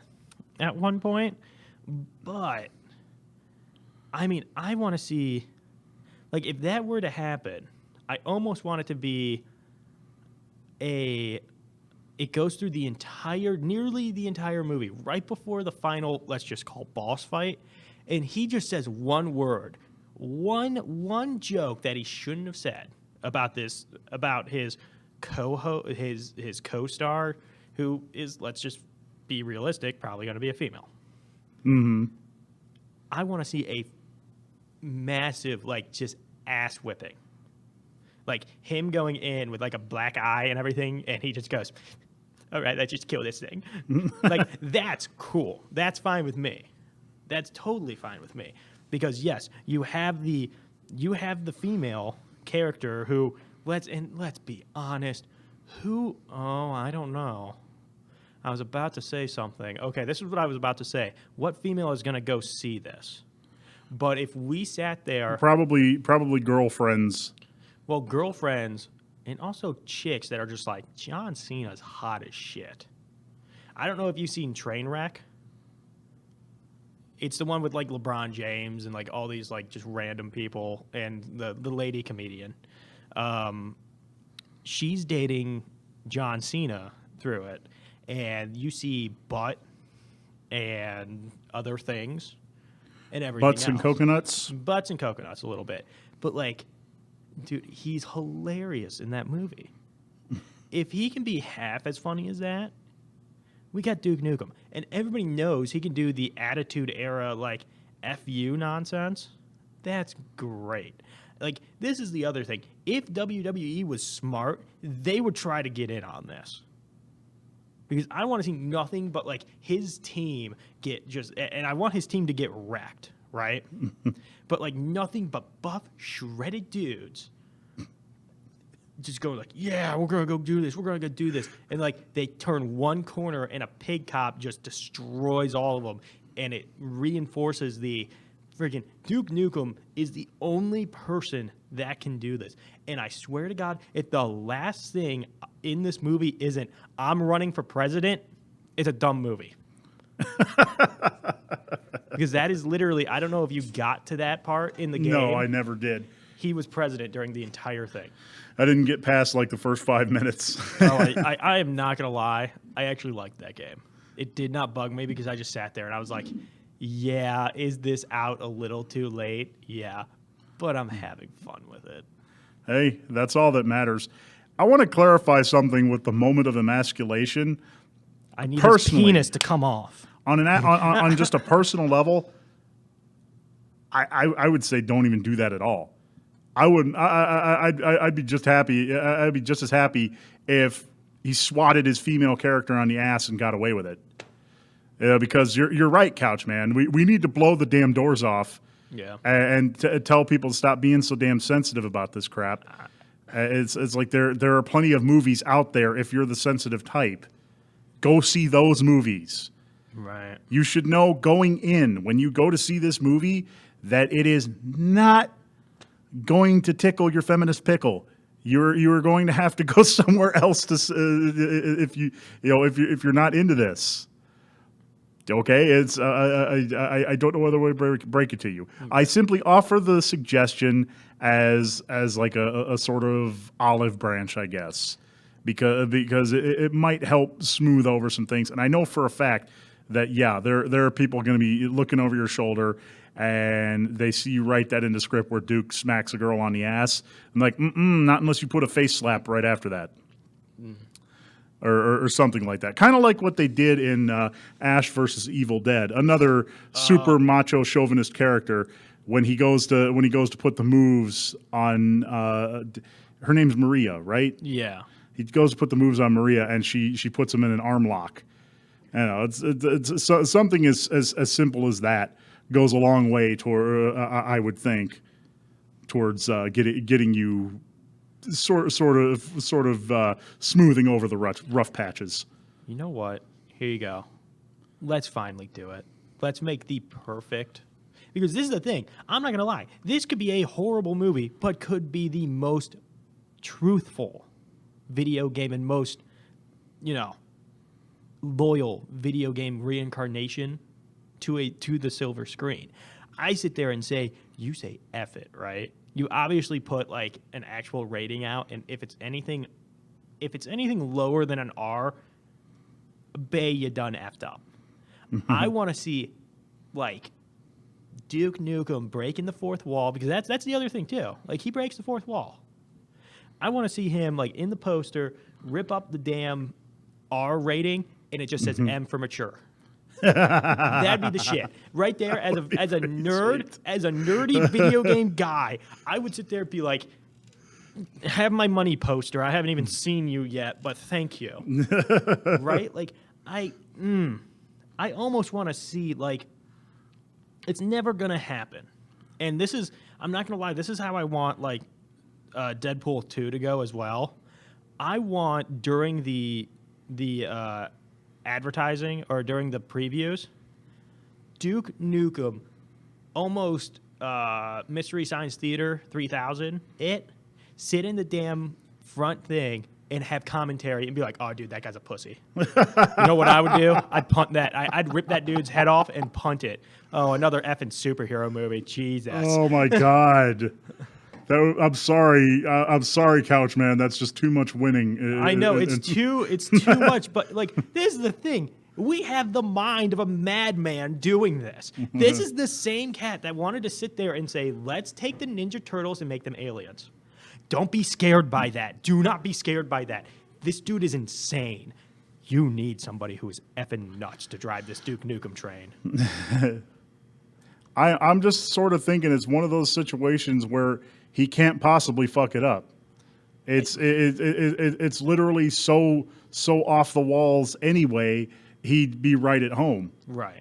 at one point, but I mean, I want to see... Like, if that were to happen, I almost want it to be it goes through nearly the entire movie, right before the final, let's just call boss fight, and he just says one word, one joke that he shouldn't have said about his his co-star, who is, let's just be realistic, probably going to be a female. Mm-hmm. I want to see a massive, like, just ass whipping. Like him going in with like a black eye and everything, and he just goes, all right, let's just kill this thing. Like, that's cool. That's fine with me. That's totally fine with me. Because yes, you have the female character who, let's be honest, I don't know. I was about to say something. Okay, this is what I was about to say. What female is going to go see this? But if we sat there... Probably girlfriends. Well, girlfriends and also chicks that are just like, John Cena's hot as shit. I don't know if you've seen Trainwreck. It's the one with like LeBron James and like all these like just random people and the lady comedian. She's dating John Cena through it. And you see butt and other things and everything Butts and coconuts? Butts and coconuts a little bit. But like, dude, he's hilarious in that movie. If he can be half as funny as that, we got Duke Nukem. And everybody knows he can do the Attitude Era, like, F you nonsense. That's great. Like, this is the other thing. If WWE was smart, they would try to get in on this. Because I want to see nothing but, like, his team get just... And I want his team to get wrecked, right? But, like, nothing but buff, shredded dudes just going like, yeah, we're going to go do this. We're going to go do this. And, like, they turn one corner and a pig cop just destroys all of them. And it reinforces the freaking... Duke Nukem is the only person that can do this. And I swear to God, if the last thing in this movie isn't, I'm running for president, it's a dumb movie. Because that is literally, I don't know if you got to that part in the game. No, I never did. He was president during the entire thing. I didn't get past like the first 5 minutes. I am not going to lie. I actually liked that game. It did not bug me because I just sat there and I was like, yeah, is this out a little too late? Yeah, but I'm having fun with it. Hey, that's all that matters. I want to clarify something with the moment of emasculation. I need his penis to come off. On just a personal level, I would say don't even do that at all. I'd be just happy. I'd be just as happy if he swatted his female character on the ass and got away with it. Because you're right, Couch Man. We need to blow the damn doors off. Yeah. And tell people to stop being so damn sensitive about this crap. It's like there are plenty of movies out there if you're the sensitive type. Go see those movies. Right. You should know going in when you go to see this movie that it is not going to tickle your feminist pickle. You're going to have to go somewhere else to if you're not into this. Okay, it's I don't know other way to break it to you. I simply offer the suggestion as like a sort of olive branch, I guess, because it might help smooth over some things. And I know for a fact that there are people going to be looking over your shoulder and they see you write that in the script where Duke smacks a girl on the ass. I'm like, not unless you put a face slap right after that. Or something like that. Kind of like what they did in Ash versus Evil Dead. Another super macho chauvinist character when he goes to put the moves on her name's Maria, right? Yeah. He goes to put the moves on Maria and she puts him in an arm lock. You know, it's something as simple as that goes a long way toward I would think towards getting you sort of smoothing over the rough patches. You know what? Here you go. Let's finally do it. Let's make the perfect. Because this is the thing. I'm not going to lie. This could be a horrible movie, but could be the most truthful video game and most, loyal video game reincarnation to the silver screen. I sit there and say, you say F it, right? You obviously put like an actual rating out, and if it's anything lower than an R, bae, you done effed up. I want to see like Duke Nukem breaking the fourth wall, because that's the other thing too. Like he breaks the fourth wall. I want to see him like in the poster rip up the damn R rating, and it just says M for mature. That'd be the shit right there. As a nerd, as a nerdy video game guy, I would sit there and be like, "Have my money, poster. I haven't even seen you yet, but thank you." Right? Like I almost want to see like it's never gonna happen, and this is I'm not gonna lie. This is how I want like Deadpool 2 to go as well. I want during the advertising or during the previews, Duke Nukem, almost Mystery Science Theater 3000, sit in the damn front thing and have commentary and be like, "Oh, dude, that guy's a pussy." You know what I would do? I'd punt that. I'd rip that dude's head off and punt it. Oh, another effing superhero movie. Jesus. Oh my God. I'm sorry, Couch Man. That's just too much winning. I know it's too much, but like this is the thing. We have the mind of a madman doing this. This is the same cat that wanted to sit there and say, "Let's take the Ninja Turtles and make them aliens." Don't be scared by that. Do not be scared by that. This dude is insane. You need somebody who is effing nuts to drive this Duke Nukem train. I'm just sort of thinking it's one of those situations where he can't possibly fuck it up. It's literally so off the walls anyway. He'd be right at home. Right.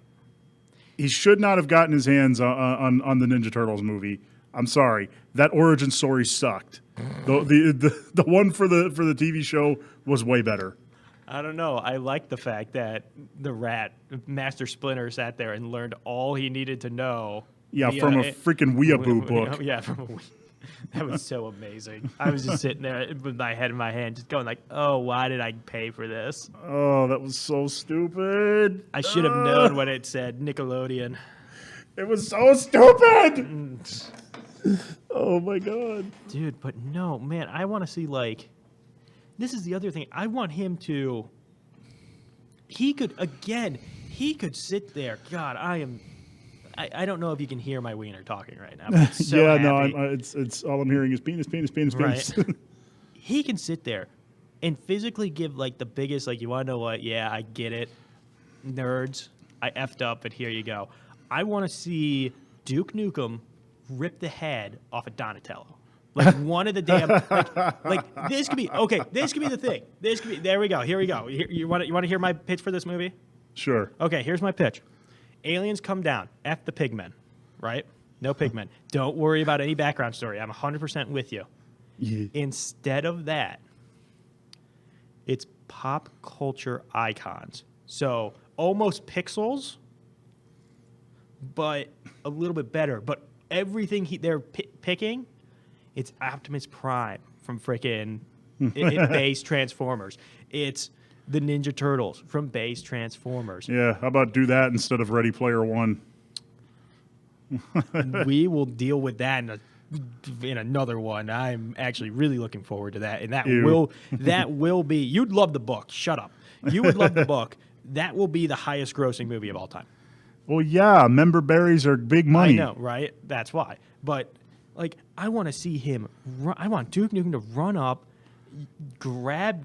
He should not have gotten his hands on the Ninja Turtles movie. I'm sorry. That origin story sucked. The one for the TV show was way better. I don't know. I like the fact that the rat, Master Splinter, sat there and learned all he needed to know. Yeah, from a freaking Weeaboo book. Yeah, that was so amazing. I was just sitting there with my head in my hand, just going like, "Oh, why did I pay for this?" Oh, that was so stupid. I should have known when it said Nickelodeon. It was so stupid. Oh my God, dude! But no, man, I want to see like. This is the other thing. I want him to. He could sit there. God, I don't know if you can hear my wiener talking right now. But it's so yeah, happy. no, it's all I'm hearing is penis. Right. He can sit there and physically give like the biggest, like, you want to know what? Yeah, I get it. Nerds, I effed up, but here you go. I want to see Duke Nukem rip the head off of Donatello. Like one of the damn, like this could be, okay, this could be the thing. This could be, there we go, here we go. You want to hear my pitch for this movie? Sure. Okay, here's my pitch. Aliens come down. F the pigmen, right? No pigmen. Don't worry about any background story. I'm 100% with you. Yeah. Instead of that, it's pop culture icons. So almost Pixels, but a little bit better. But everything they're picking, it's Optimus Prime from frickin' base Transformers. It's the Ninja Turtles from base Transformers. Yeah, how about do that instead of Ready Player One? We will deal with that in another one. I'm actually really looking forward to that, and that will be. You'd love the book. Shut up. You would love the book. That will be the highest grossing movie of all time. Well, yeah, member berries are big money. I know, right? That's why. But like, I want to see him. I want Duke Nukem to run up, grab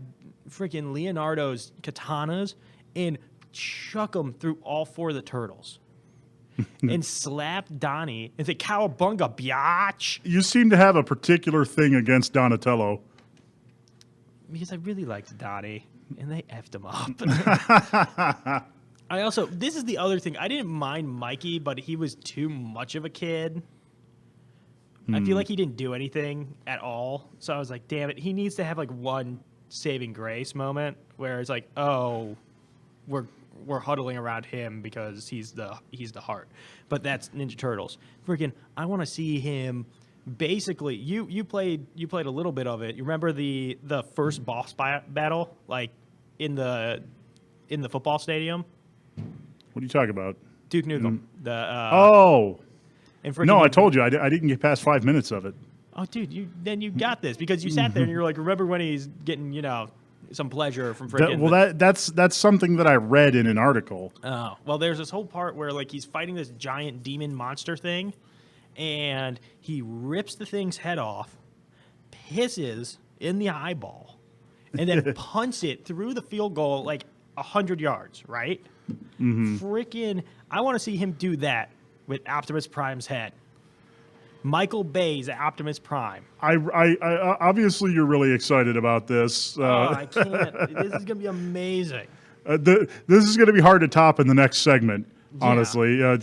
freaking Leonardo's katanas, and chuck them through all four of the turtles. And slap Donnie and say, "Cowabunga, biatch!" You seem to have a particular thing against Donatello. Because I really liked Donnie, and they effed him up. I also, this is the other thing. I didn't mind Mikey, but he was too much of a kid. I feel like he didn't do anything at all. So I was like, damn it. He needs to have like one saving grace moment where it's like, oh, we're huddling around him because he's the heart. But that's Ninja Turtles. Freaking, I want to see him. Basically, you played a little bit of it. You remember the first boss battle, like in the football stadium? What are you talking about? Duke Nukem. And No, I told you I didn't get past 5 minutes of it. Oh, dude, you got this because you sat there and you're like, remember when he's getting some pleasure from freaking. That's something that I read in an article. Oh, well, there's this whole part where like he's fighting this giant demon monster thing, and he rips the thing's head off, pisses in the eyeball, and then punts it through the field goal like 100 yards, right? Mm-hmm. Freaking, I want to see him do that with Optimus Prime's head. Michael Bay's Optimus Prime. I obviously you're really excited about this. I can't. This is gonna be amazing. This is going to be hard to top in the next segment, honestly. I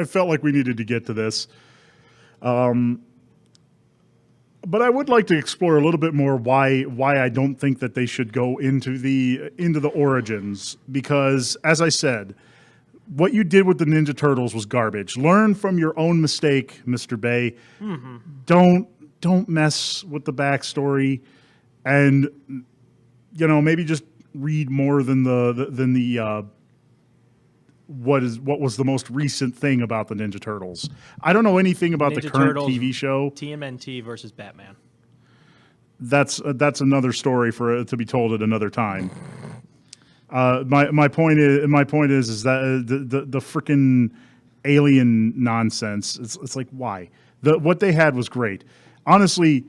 felt like we needed to get to this. But I would like to explore a little bit more why I don't think that they should go into the origins, because as I said, what you did with the Ninja Turtles was garbage. Learn from your own mistake, Mr. Bay. Mm-hmm. Don't mess with the backstory, and maybe just read more than what was the most recent thing about the Ninja Turtles. I don't know anything about the current Turtles, TV show. TMNT versus Batman. That's another story to be told at another time. My point is that the freaking alien nonsense. It's like, why? What they had was great. Honestly,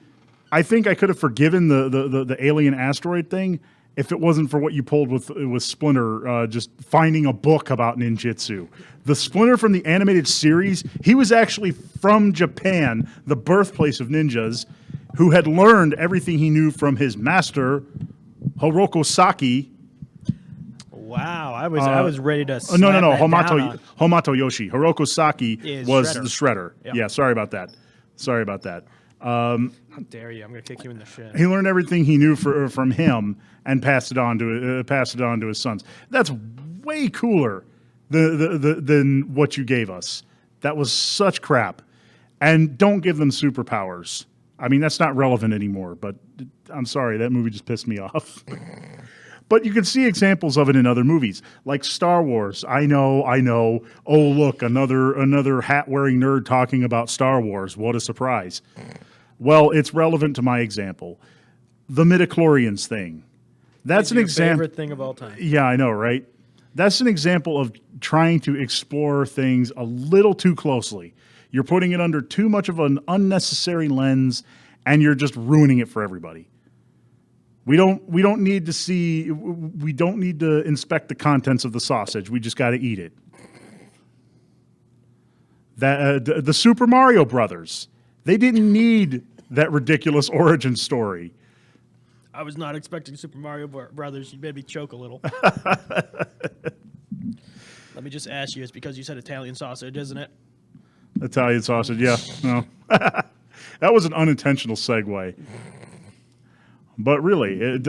I think I could have forgiven the alien asteroid thing if it wasn't for what you pulled with Splinter, just finding a book about ninjutsu. The Splinter from the animated series, he was actually from Japan, the birthplace of ninjas, who had learned everything he knew from his master, Hiroko Saki. Wow, I was ready to. No, Hamato Yoshi. Hiroko Saki was the Shredder. Yep. Yeah, sorry about that. How dare you? I'm gonna kick you in the shin. He learned everything he knew from him and passed it on to his sons. That's way cooler than what you gave us. That was such crap. And don't give them superpowers. I mean, that's not relevant anymore. But I'm sorry, that movie just pissed me off. But you can see examples of it in other movies, like Star Wars. I know. Oh, look, another hat-wearing nerd talking about Star Wars. What a surprise. Well, it's relevant to my example. The midichlorians thing. That's an example. Favorite thing of all time. Yeah, I know, right? That's an example of trying to explore things a little too closely. You're putting it under too much of an unnecessary lens, and you're just ruining it for everybody. We don't need to inspect the contents of the sausage. We just got to eat it. The Super Mario Brothers, they didn't need that ridiculous origin story. I was not expecting Super Mario Brothers. You made me choke a little. Let me just ask you, it's because you said Italian sausage, isn't it? Italian sausage, yeah. No. That was an unintentional segue. But really,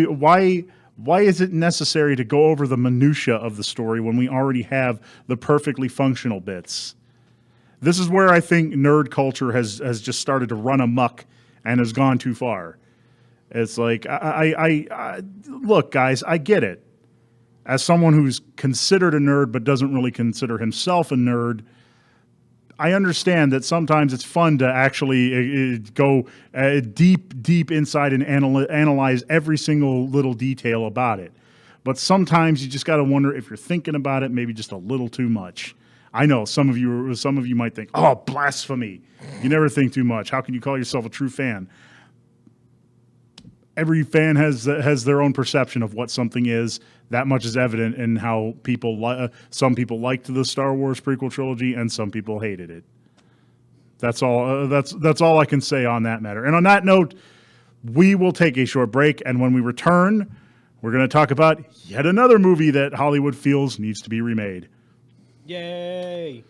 why is it necessary to go over the minutia of the story when we already have the perfectly functional bits? This is where I think nerd culture has just started to run amok and has gone too far. It's like, look, guys, I get it. As someone who's considered a nerd but doesn't really consider himself a nerd, I understand that sometimes it's fun to actually go deep inside and analyze every single little detail about it. But sometimes you just got to wonder if you're thinking about it maybe just a little too much. I know some of you might think, "Oh, blasphemy! You never think too much. How can you call yourself a true fan?" Every fan has their own perception of what something is. That much is evident in how some people liked the Star Wars prequel trilogy and some people hated it. That's all. That's all I can say on that matter. And on that note, we will take a short break, and when we return, we're going to talk about yet another movie that Hollywood feels needs to be remade. Yay!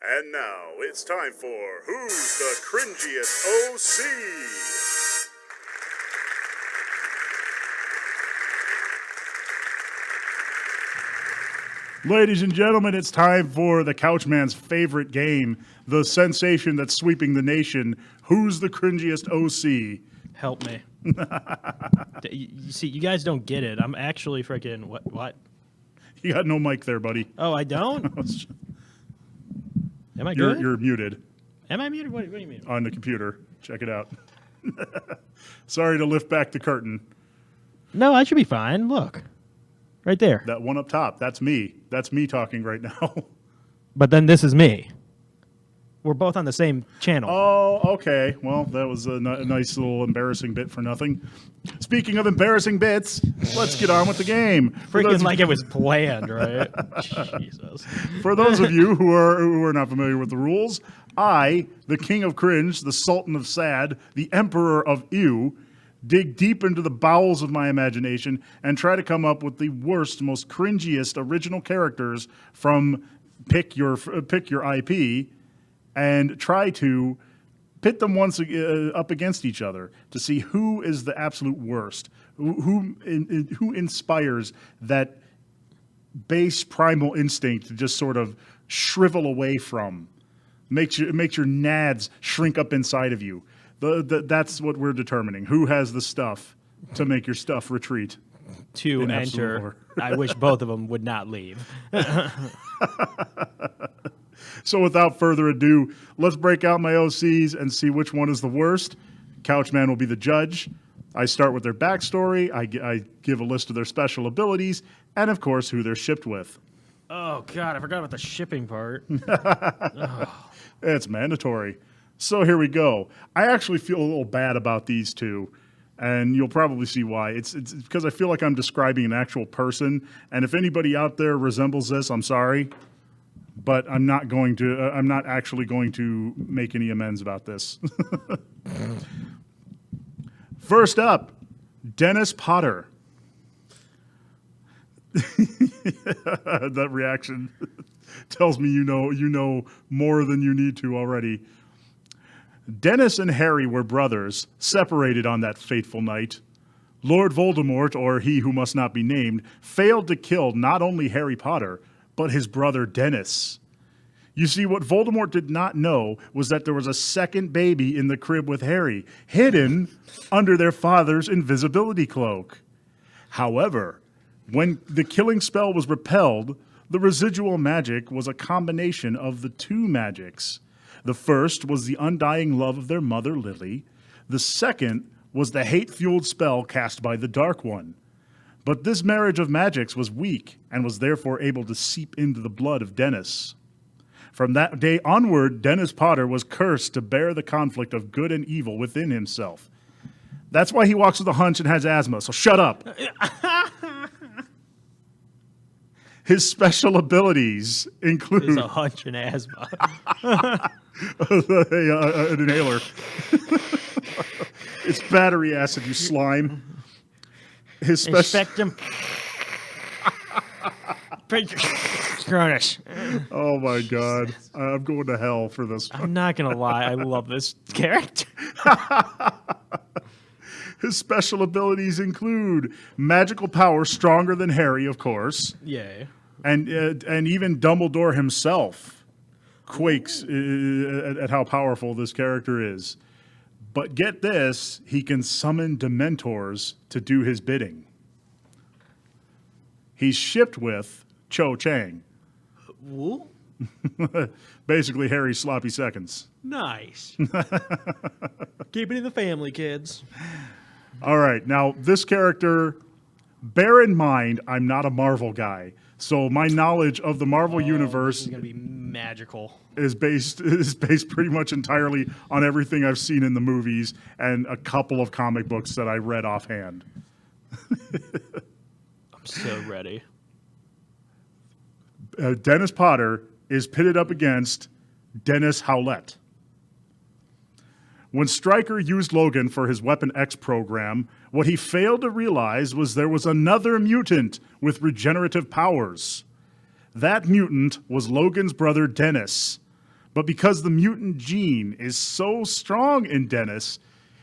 And now it's time for Who's the Cringiest OC? Ladies and gentlemen, it's time for the Couchman's favorite game, the sensation that's sweeping the nation. Who's the cringiest OC? Help me. You see, you guys don't get it. I'm actually freaking what? You got no mic there, buddy. Oh, I don't? Am I good? You're muted. Am I muted? What do you mean? On the computer. Check it out. Sorry to lift back the curtain. No, I should be fine. Look. Right there. That one up top, that's me. That's me talking right now. But then this is me. We're both on the same channel. Oh, okay. Well, that was a nice little embarrassing bit for nothing. Speaking of embarrassing bits, let's get on with the game. Freaking like it was planned, right? Jesus. For those of you who are not familiar with the rules, I, the king of cringe, the sultan of sad, the emperor of ew, dig deep into the bowels of my imagination and try to come up with the worst, most cringiest original characters from pick your IP, and try to pit them up against each other to see who is the absolute worst, who inspires that base primal instinct to just sort of shrivel away from, makes your nads shrink up inside of you. That's what we're determining. Who has the stuff to make your stuff retreat? To enter. I wish both of them would not leave. So without further ado, let's break out my OCs and see which one is the worst. Couchman will be the judge. I start with their backstory. I give a list of their special abilities, and of course, who they're shipped with. Oh, God, I forgot about the shipping part. It's mandatory. So here we go. I actually feel a little bad about these two, and you'll probably see why. It's because I feel like I'm describing an actual person, and if anybody out there resembles this, I'm sorry, but I'm not actually going to make any amends about this. First up, Dennis Potter. That reaction tells me you know more than you need to already. Dennis and Harry were brothers, separated on that fateful night. Lord Voldemort, or he who must not be named, failed to kill not only Harry Potter, but his brother Dennis. You see, what Voldemort did not know was that there was a second baby in the crib with Harry, hidden under their father's invisibility cloak. However, when the killing spell was repelled, the residual magic was a combination of the two magics. The first was the undying love of their mother, Lily. The second was the hate-fueled spell cast by the Dark One. But this marriage of magics was weak and was therefore able to seep into the blood of Dennis. From that day onward, Dennis Potter was cursed to bear the conflict of good and evil within himself. That's why he walks with a hunch and has asthma, so shut up. His special abilities include... There's a hunch and asthma. An inhaler. It's battery acid, you slime. His special... Cronus. Oh my God. I'm going to hell for this one. I'm not going to lie. I love this character. His special abilities include magical power stronger than Harry, of course. Yay. And even Dumbledore himself quakes at how powerful this character is. But get this, he can summon Dementors to do his bidding. He's shipped with Cho Chang. Woo? Basically Harry's sloppy seconds. Nice. Keep it in the family, kids. All right, now this character, bear in mind, I'm not a Marvel guy. So my knowledge of the Marvel universe is going to be magical. Is based pretty much entirely on everything I've seen in the movies and a couple of comic books that I read offhand. I'm so ready. Dennis Potter is pitted up against Dennis Howlett. When Stryker used Logan for his Weapon X program, what he failed to realize was there was another mutant with regenerative powers. That mutant was Logan's brother Dennis. But because the mutant gene is so strong in Dennis,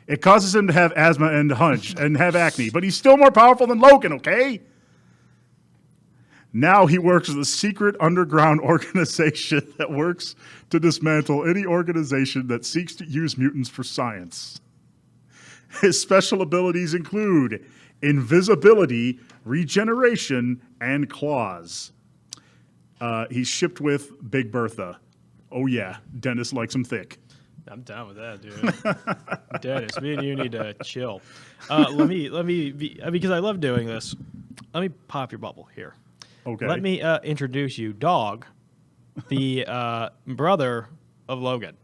it causes him to have asthma and hunch and have acne. But he's still more powerful than Logan, okay? Now he works with a secret underground organization that works to dismantle any organization that seeks to use mutants for science. His special abilities include invisibility, regeneration, and claws. He's shipped with Big Bertha. Oh yeah, Dennis likes him thick. I'm down with that, dude. Dennis, me and you need to chill. Because I love doing this. Let me pop your bubble here. Okay. Let me introduce you, Dog, the brother of Logan.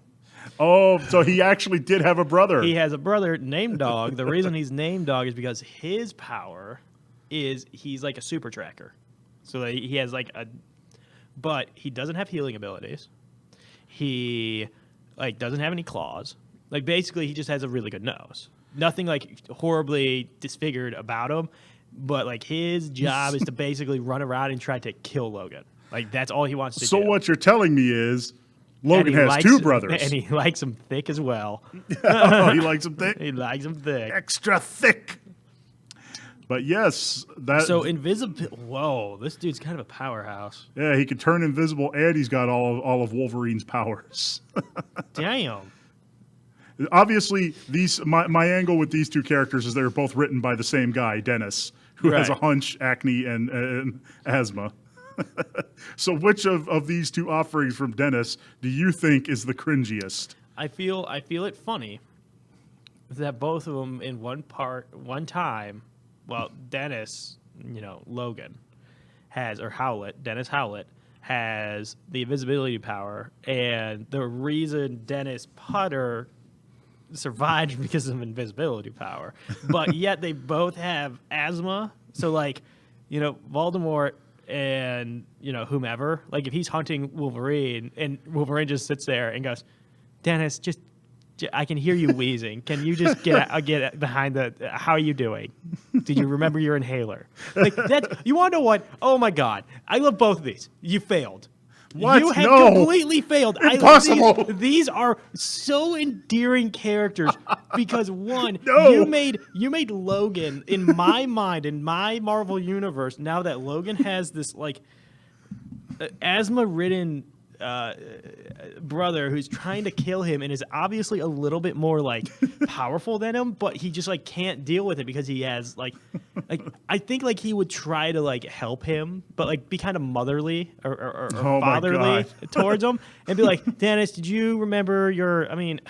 Oh, so he actually did have a brother. He has a brother named Dog. The reason he's named Dog is because his power is he's like a super tracker. So that he has like but he doesn't have healing abilities. He doesn't have any claws. Like basically he just has a really good nose. Nothing like horribly disfigured about him, but like his job is to basically run around and try to kill Logan. Like that's all he wants to do. So what you're telling me is Logan has two brothers. And he likes them thick as well. Oh, he likes them thick? He likes them thick. Extra thick. But yes, that. So invisible. Whoa, this dude's kind of a powerhouse. Yeah, he can turn invisible, and he's got all of Wolverine's powers. Damn. Obviously, my angle with these two characters is they're both written by the same guy, Dennis, who has a hunch, acne, and asthma. So which of these two offerings from Dennis do you think is the cringiest? I feel it funny that both of them in one time. Well, Dennis, Logan Dennis Howlett has the invisibility power, and the reason Dennis Potter survived because of invisibility power. But yet they both have asthma. So Voldemort and whomever, like if he's hunting Wolverine and Wolverine just sits there and goes, Dennis, I can hear you wheezing. Can you just get behind how are you doing? Do you remember your inhaler? Like that. You want to know what? Oh my God. I love both of these. You failed. What? You have No. completely failed. Impossible. These are so endearing characters because one, No. you made Logan in my mind, in my Marvel universe. Now that Logan has this asthma-ridden brother who's trying to kill him and is obviously a little bit more powerful than him, but he just can't deal with it because he has I think he would try to help him, but be kind of motherly or Oh my fatherly God. towards him and be like, Dennis, did you remember your? I mean.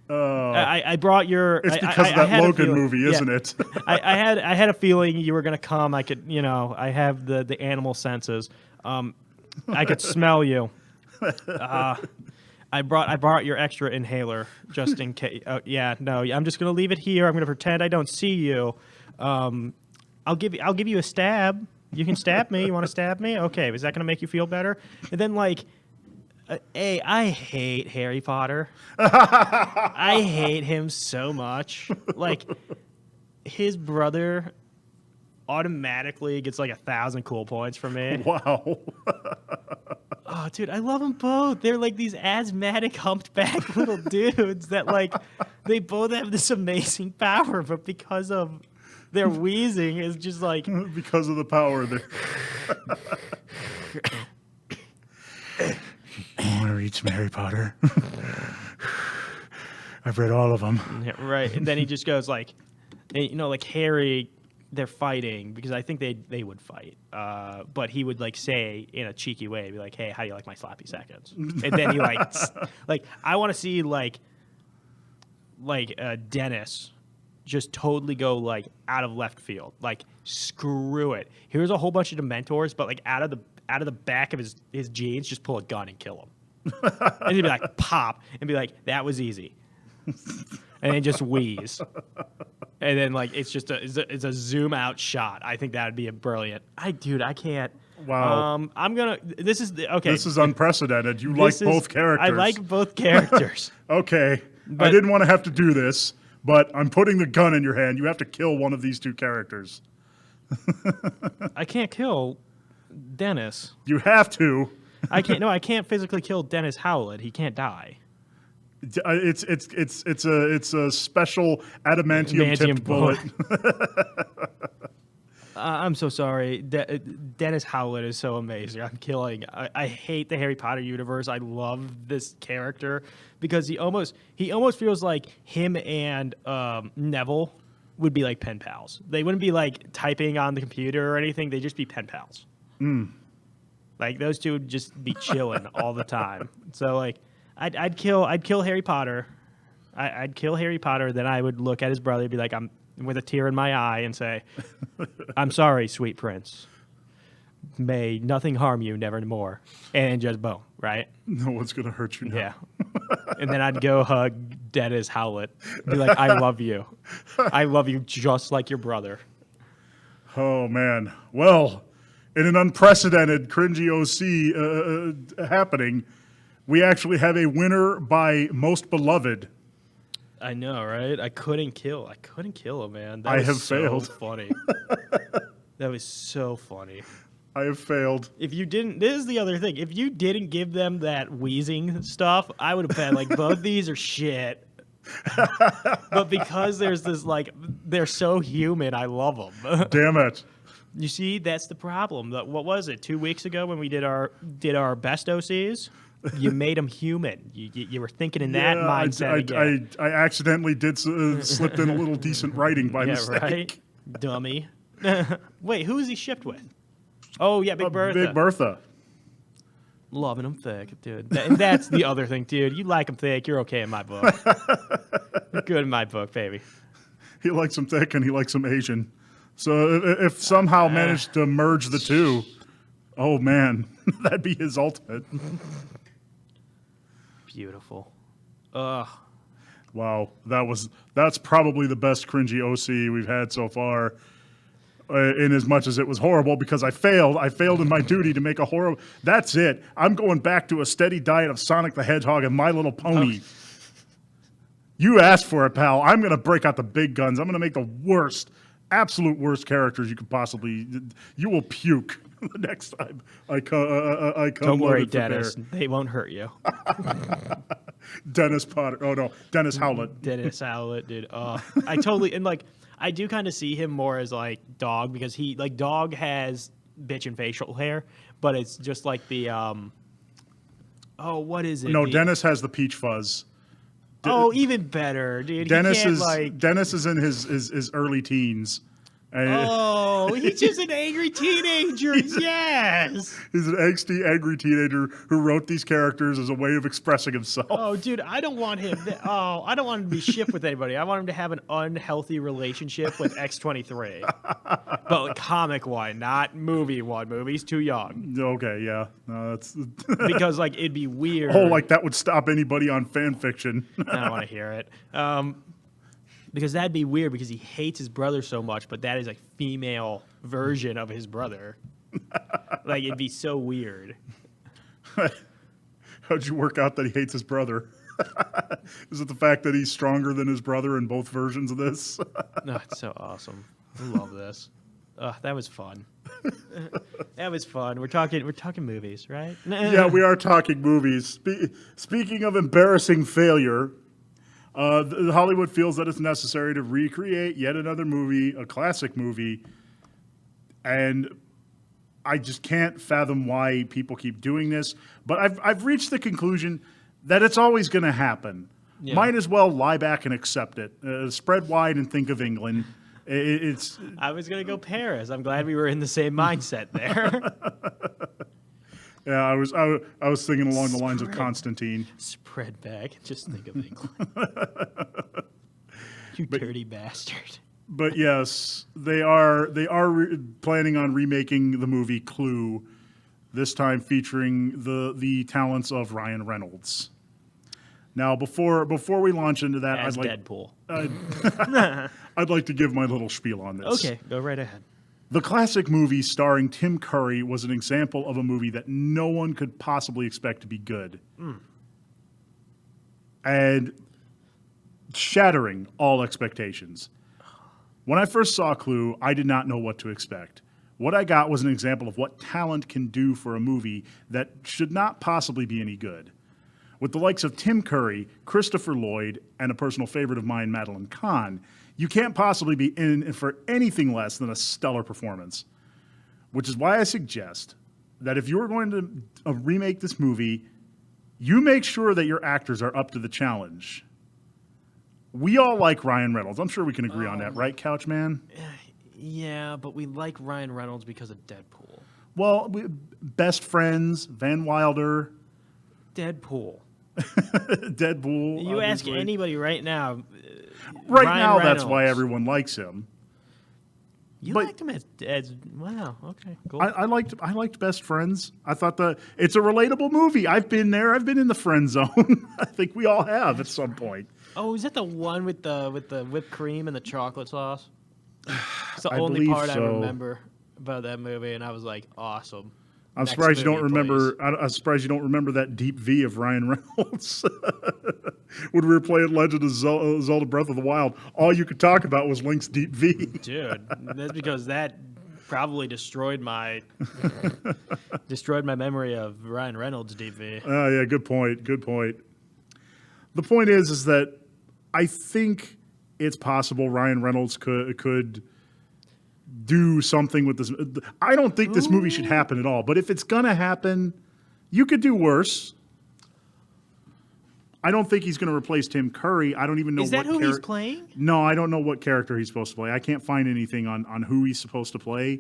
I brought your. It's because of that Logan movie, isn't it? I had a feeling you were gonna come. I could, I have the animal senses. I could smell you. I brought your extra inhaler just in case. Yeah, no, I'm just gonna leave it here. I'm gonna pretend I don't see you. I'll give you a stab. You can stab me. You want to stab me? Okay. Is that gonna make you feel better? And then I hate Harry Potter. I hate him so much. His brother automatically gets 1,000 cool points from me. Wow. Oh, dude, I love them both. They're these asthmatic, humped-back little dudes that they both have this amazing power, but because of their wheezing is just Because of the power there. I want to read some Harry Potter. I've read all of them. Yeah, right. And then he just goes Harry, they're fighting because I think they would fight. But he would say in a cheeky way, be like, hey, how do you like my sloppy seconds? And then he I want to see Dennis just totally go out of left field. Screw it. Here's a whole bunch of Dementors, but out of the back of his jeans, just pull a gun and kill him. And he'd be like, pop, and be like, that was easy. And then just wheeze. And then it's just it's a zoom out shot. I think that would be a brilliant. I can't. Wow. This is unprecedented. You like both characters. I like both characters. Okay. I didn't want to have to do this, but I'm putting the gun in your hand. You have to kill one of these two characters. I can't kill Dennis. You have to. I can't. No, I can't physically kill Dennis Howlett. He can't die. It's a special adamantium tipped bullet. I'm so sorry. Dennis Howlett is so amazing. I'm killing. I hate the Harry Potter universe. I love this character because he almost feels like him and Neville would be like pen pals. They wouldn't be like typing on the computer or anything. They'd just be pen pals. Like those two would just be chilling all the time. So like I'd kill Harry Potter. I'd kill Harry Potter. Then I would look at his brother and be like, I'm with a tear in my eye and say, I'm sorry, sweet prince. May nothing harm you, nevermore. And just boom, right? No one's going to hurt you now. Yeah. And then I'd go hug Dennis Howlett. Be like, I love you. I love you just like your brother. Oh, man. Well, in an unprecedented cringy OC happening, we actually have a winner by most beloved. I know, right? I couldn't kill him, man. I have failed. Funny. That was so funny. I have failed. If you didn't, this is the other thing. If you didn't give them that wheezing stuff, I would have been like, both these are shit. But because there's this, like, they're so human, I love them. Damn it. You see, that's the problem. What was it? 2 weeks ago when we did our best OCs? You made them human. You were thinking in that mindset again. I accidentally did slipped in a little decent writing by mistake. Right? Dummy. Wait, who is he shipped with? Oh, yeah, Big Bertha. Big Bertha. Loving him thick, dude. And that's the other thing, dude. You like him thick, you're okay in my book. You're good in my book, baby. He likes him thick and he likes him Asian. So if somehow managed to merge the two, oh, man, that'd be his ultimate. Beautiful. Ugh. Wow, that's probably the best cringy OC we've had so far. In as much as it was horrible, because I failed in my duty to make a horrible. That's it. I'm going back to a steady diet of Sonic the Hedgehog and My Little Pony. Okay. You asked for it, pal. I'm going to break out the big guns. I'm going to make the worst, absolute worst characters you could possibly. You will puke the next time I come. Don't worry, Dennis. They won't hurt you. Dennis Potter. Oh no, Dennis Howlett. Dennis Howlett, dude. I totally and like I do kind of see him more as like Dog because he like Dog has bitch and facial hair, but it's just like the what is it? No, Dennis has the peach fuzz. Even better, dude. Dennis is in his early teens. He's just an angry teenager. Yes. He's an angsty, angry teenager who wrote these characters as a way of expressing himself. Oh, dude, I don't want him. I don't want him to be shipped with anybody. I want him to have an unhealthy relationship with X-23. But like, comic one, not movie one. Movie's too young. Okay, yeah. No, that's because like it'd be weird. Oh, like that would stop anybody on fan fiction. I don't want to hear it. Because that'd be weird because he hates his brother so much, but that is a female version of his brother. Like, it'd be so weird. How'd you work out that he hates his brother? Is it the fact that he's stronger than his brother in both versions of this? No, it's so awesome. I love this. That was fun. That was fun. We're talking movies, right? Yeah, we are talking movies. Speaking of embarrassing failure, Hollywood feels that it's necessary to recreate yet another movie, a classic movie, and I just can't fathom why people keep doing this. But I've reached the conclusion that it's always going to happen. Yeah. Might as well lie back and accept it. Spread wide and think of England. I was going to go Paris. I'm glad we were in the same mindset there. Yeah, I was thinking along the lines of Constantine. Spread back and just think of England. You dirty bastard. But yes, they are planning on remaking the movie Clue, this time featuring the talents of Ryan Reynolds. Now, before we launch into that, Deadpool. I'd like to give my little spiel on this. Okay, go right ahead. The classic movie starring Tim Curry was an example of a movie that no one could possibly expect to be good. And shattering all expectations. When I first saw Clue, I did not know what to expect. What I got was an example of what talent can do for a movie that should not possibly be any good. With the likes of Tim Curry, Christopher Lloyd, and a personal favorite of mine, Madeline Kahn, you can't possibly be in for anything less than a stellar performance. Which is why I suggest that if you're going to remake this movie, you make sure that your actors are up to the challenge. We all like Ryan Reynolds. I'm sure we can agree on that, right, Couchman? Yeah, but we like Ryan Reynolds because of Deadpool. Well, Best Friends, Van Wilder. Deadpool. Deadpool. You ask obviously. anybody right now. Right Ryan now, Reynolds. that's why everyone likes him. You but- liked him as wow. Okay, cool. I liked Best Friends. I thought it's a relatable movie. I've been there. I've been in the friend zone. I think we all have at some point. Oh, is that the one with the whipped cream and the chocolate sauce? It's the I only believe part I so. remember about that movie, and I was like, awesome. I'm Next surprised you don't movie, remember. please. I'm surprised you don't remember that deep V of Ryan Reynolds when we were playing Legend of Zelda: Breath of the Wild. All you could talk about was Link's deep V. Dude, that's because that probably destroyed my memory of Ryan Reynolds' DV. Oh yeah, good point. Good point. The point is that I think it's possible Ryan Reynolds could do something with this. I don't think this movie should happen at all. But if it's gonna happen, you could do worse. I don't think he's going to replace Tim Curry. I don't even know Is that what who he's playing? No, I don't know what character he's supposed to play. I can't find anything on who he's supposed to play.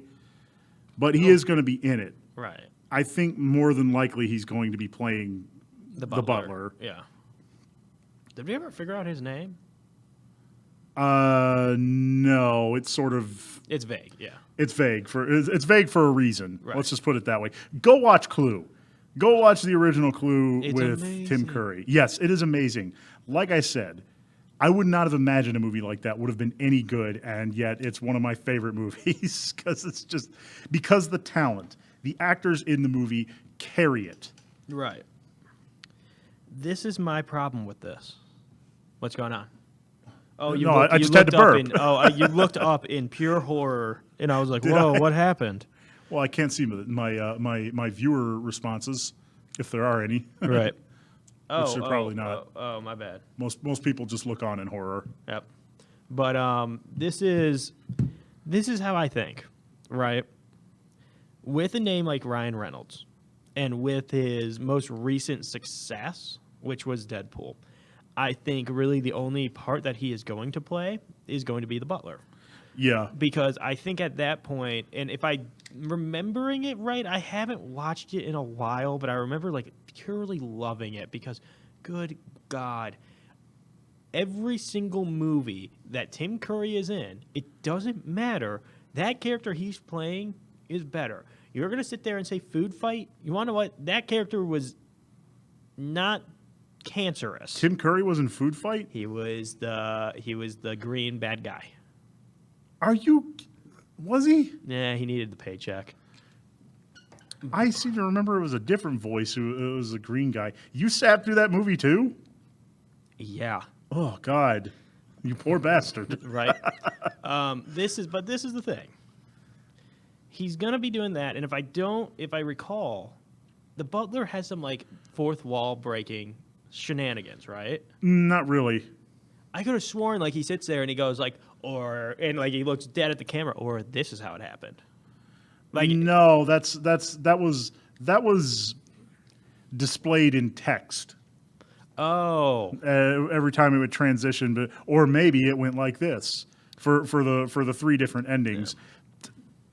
But he is going to be in it. Right. I think more than likely he's going to be playing The the butler. butler. Yeah. Did we ever figure out his name? No, it's sort of It's vague, yeah. it's vague for a reason. Right. Let's just put it that way. Go watch Clue. Go watch the original Clue It's with amazing. Tim Curry. Yes, it is amazing. Like I said, I would not have imagined a movie like that would have been any good, and yet it's one of my favorite movies because the talent, the actors in the movie carry it. Right. This is my problem with this. What's going on? Oh, No, I just had to burp. You looked up in pure horror, and I was like, "Whoa, what happened?" Well, I can't see my viewer responses, if there are any. Right. Which they're probably not. Oh, my bad. Most people just look on in horror. Yep. But this is how I think, right? With a name like Ryan Reynolds, and with his most recent success, which was Deadpool, I think really the only part that he is going to play is going to be the butler. Yeah. Because I think at that point, and if I'm remembering it right, I haven't watched it in a while, but I remember like purely loving it because, good God, every single movie that Tim Curry is in, it doesn't matter. That character he's playing is better. You're going to sit there and say food fight? You want to know what? That character was not cancerous. Tim Curry was in Food Fight? He was the green bad guy. Was he? Yeah, he needed the paycheck. I seem to remember it was a different voice. It was a green guy. You sat through that movie too? Yeah. Oh God, you poor bastard. Right. This is the thing. He's gonna be doing that, and if I recall, the butler has some like fourth wall breaking shenanigans, right? Not really. I could have sworn like he sits there and he goes like, and like he looks dead at the camera, or this is how it happened. Like No, that was displayed in text. oh, Every time it would transition, or maybe it went like this for the three different endings.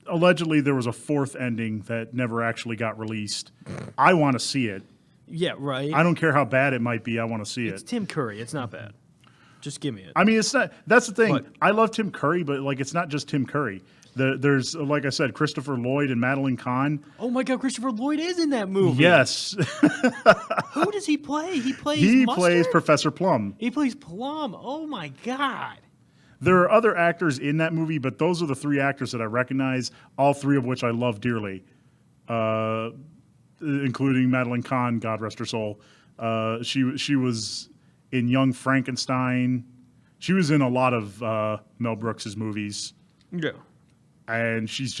Allegedly, there was a fourth ending that never actually got released. I want to see it. yeah, right. I don't care how bad it might be. I want to see It's it. Tim Curry. It's not bad. Just give me it. I mean, it's not. That's the thing. But- I love Tim Curry, but like, it's not just Tim Curry. There's, like I said, Christopher Lloyd and Madeline Kahn. Oh my God, Christopher Lloyd is in that movie. Yes, Who does he play? He plays. he Mustard? plays Professor Plum. He plays Plum. Oh my God. There are other actors in that movie, but those are the three actors that I recognize. All three of which I love dearly, including Madeline Kahn. God rest her soul. She was in Young Frankenstein. She was in a lot of Mel Brooks's movies. Yeah. and she's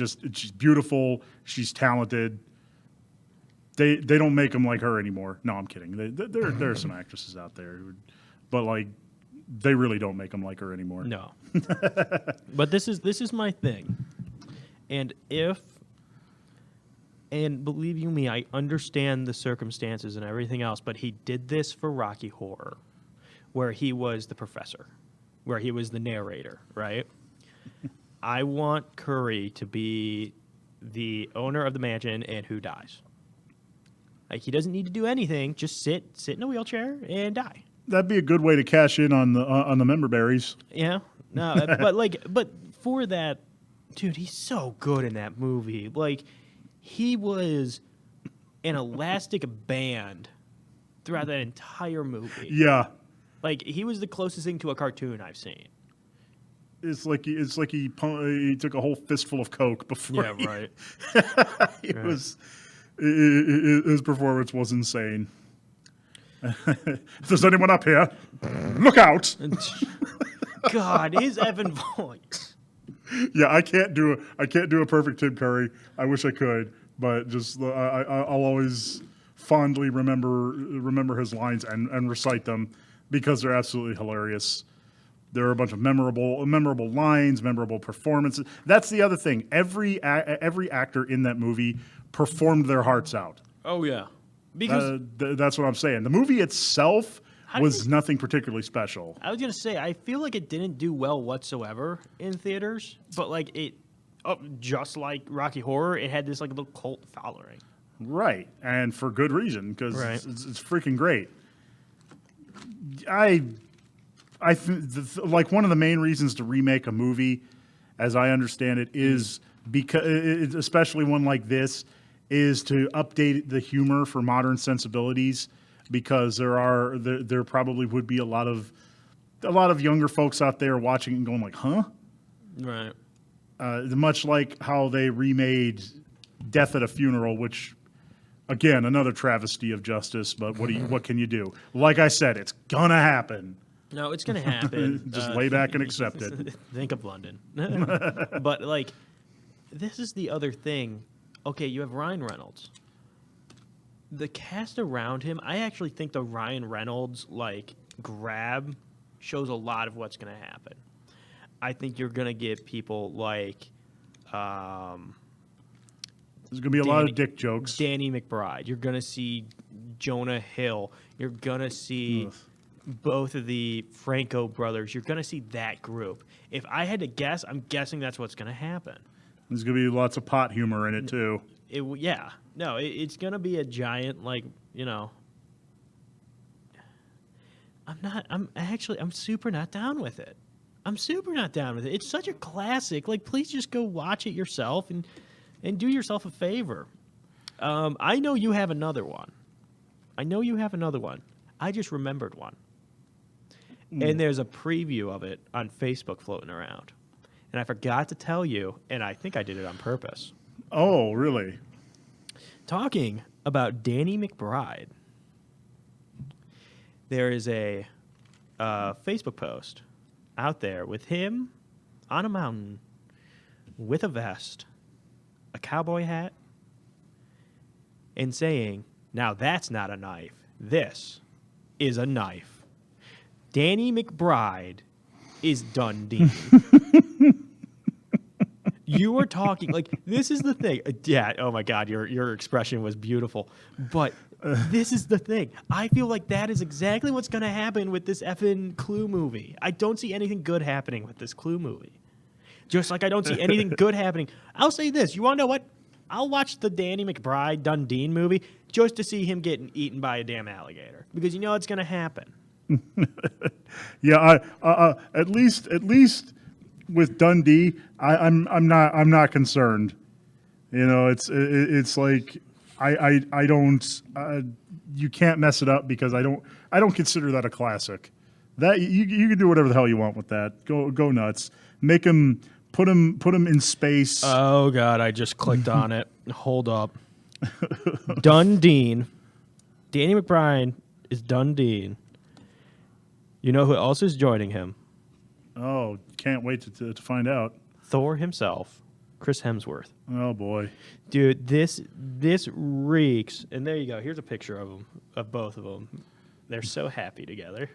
beautiful. She's talented. They don't make them like her anymore. No, I'm kidding. There are some actresses out there, but like they really don't make them like her anymore. No. But this is my thing, and believe you me, I understand the circumstances and everything else, but he did this for Rocky Horror, where he was the professor, where he was the narrator, right? I want Curry to be the owner of the mansion and who dies. Like, he doesn't need to do anything. Just sit in a wheelchair and die. That'd be a good way to cash in on the member berries. Yeah. No, but for that, dude, he's so good in that movie. Like, he was an elastic band throughout that entire movie. Yeah. Like, he was the closest thing to a cartoon I've seen. It's like he took a whole fistful of coke before. Yeah, right. His performance was insane. If there's anyone up here, look out! God, his Evan voice. Yeah, I can't do a perfect Tim Curry. I wish I could, but just I'll always fondly remember his lines and recite them because they're absolutely hilarious. There are a bunch of memorable lines, memorable performances. That's the other thing. Every actor in that movie performed their hearts out. Oh yeah, because that's what I'm saying. The movie itself was nothing particularly special. I was gonna say I feel like it didn't do well whatsoever in theaters, but like just like Rocky Horror, it had this like little cult following. Right, and for good reason because right. it's freaking great. I think like one of the main reasons to remake a movie, as I understand it, is because especially one like this, is to update the humor for modern sensibilities. Because there probably would be a lot of younger folks out there watching and going like, huh? Right. Much like how they remade Death at a Funeral, which, again, another travesty of justice. But what can you do? Like I said, it's gonna happen. No, it's gonna happen. Just lay back and accept it. Think of London. But like, this is the other thing. Okay, you have Ryan Reynolds. The cast around him, I actually think the Ryan Reynolds like grab shows a lot of what's going to happen. I think you're going to get people like there's going to be a lot of dick jokes. Danny McBride. You're going to see Jonah Hill. You're going to see both of the Franco brothers. You're going to see that group. If I had to guess, I'm guessing that's what's going to happen. There's going to be lots of pot humor in it too. Yeah. No, it's going to be a giant, like, you know. I'm super not down with it. I'm super not down with it. It's such a classic. Like, please just go watch it yourself and do yourself a favor. I know you have another one. I just remembered one. And there's a preview of it on Facebook floating around. And I forgot to tell you, and I think I did it on purpose. Oh, really? Talking about Danny McBride, there is a Facebook post out there with him on a mountain with a vest, a cowboy hat, and saying, "Now that's not a knife. This is a knife." Danny McBride is Dundee. You are talking like this is the thing. Yeah. Oh my God, your expression was beautiful. But this is the thing. I feel like that is exactly what's going to happen with this effing Clue movie. I don't see anything good happening with this Clue movie. Just like I don't see anything good happening. I'll say this. You want to know what? I'll watch the Danny McBride Dundee movie just to see him getting eaten by a damn alligator because you know it's going to happen. Yeah. At least. With Dundee, I'm not concerned. You know, it's like I don't you can't mess it up because I don't consider that a classic. That you can do whatever the hell you want with that. Go nuts. Make him put him in space. Oh God, I just clicked on it. Hold up. Dundee. Danny McBride is Dundee. You know who else is joining him? Oh, can't wait to find out. Thor himself, Chris Hemsworth. Oh boy, dude, this reeks. And there you go. Here's a picture of them, of both of them. They're so happy together.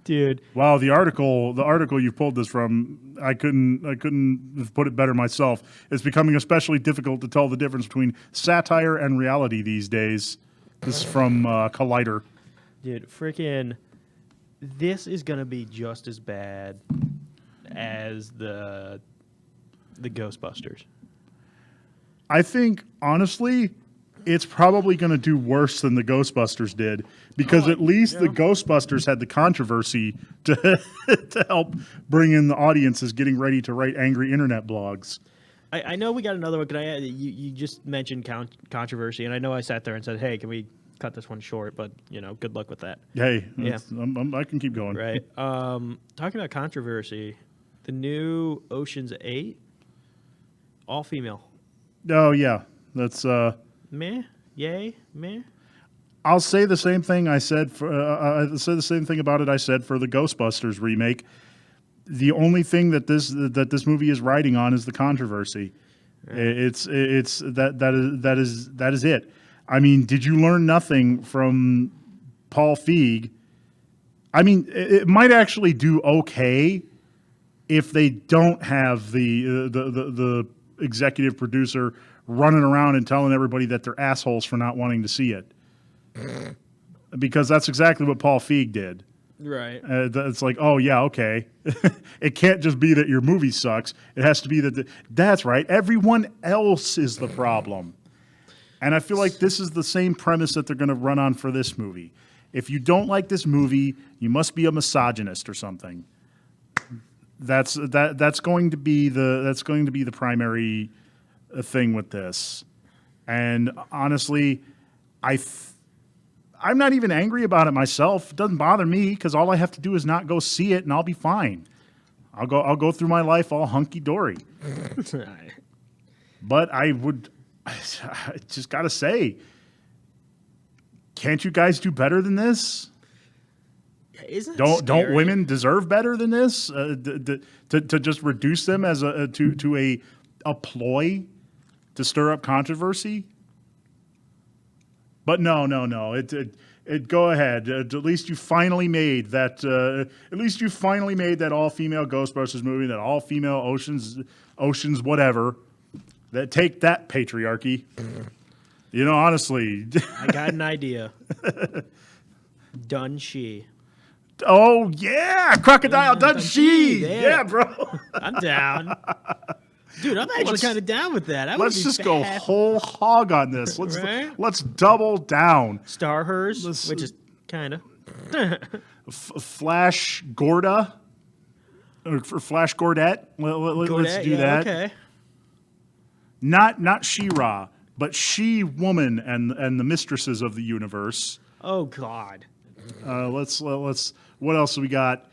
Dude. Wow, the article you pulled this from, I couldn't have put it better myself. It's becoming especially difficult to tell the difference between satire and reality these days. This is from Collider. Dude, freaking, this is gonna be just as bad as the Ghostbusters. I think honestly, it's probably going to do worse than the Ghostbusters did because at least the Ghostbusters had the controversy to to help bring in the audiences getting ready to write angry internet blogs. I know we got another one. Can I add, you just mentioned controversy, and I know I sat there and said, hey, can we cut this one short? But, good luck with that. Hey, yeah. I can keep going. Right. Talking about controversy, the new Ocean's 8, all female. Oh, yeah. That's... Meh? Yay? Meh? I'll say the same thing I said for. I say the same thing about it I said for the Ghostbusters remake. The only thing that this movie is riding on is the controversy. Right. It's that is it. I mean, did you learn nothing from Paul Feig? I mean, it might actually do okay if they don't have the executive producer running around and telling everybody that they're assholes for not wanting to see it. Because that's exactly what Paul Feig did. Right. It's like, oh, yeah, okay. It can't just be that your movie sucks. It has to be that that's right. Everyone else is the problem. And I feel like this is the same premise that they're going to run on for this movie. If you don't like this movie, you must be a misogynist or something. That's going to be the primary thing with this. And honestly, I'm not even angry about it myself. It doesn't bother me because all I have to do is not go see it and I'll be fine. I'll go through my life all hunky dory. But I just gotta say, can't you guys do better than this? Don't women deserve better than this? To just reduce them as a ploy to stir up controversy? But no. Go ahead. At least you finally made that. At least you finally made that all-female Ghostbusters movie. That all-female Oceans, whatever. That take that patriarchy. Honestly. I got an idea. Done she. Oh yeah, Crocodile Done she. Yeah, bro. I'm down. Dude, I'm actually kind of down with that. Let's just go whole hog on this. Let's double down. Star Hers, which is kind of Flash Gorda, or Flash Gordette. Let's do that. Okay. Not She-Ra, but She-Woman and the mistresses of the universe. Oh God. Let's. What else do we got?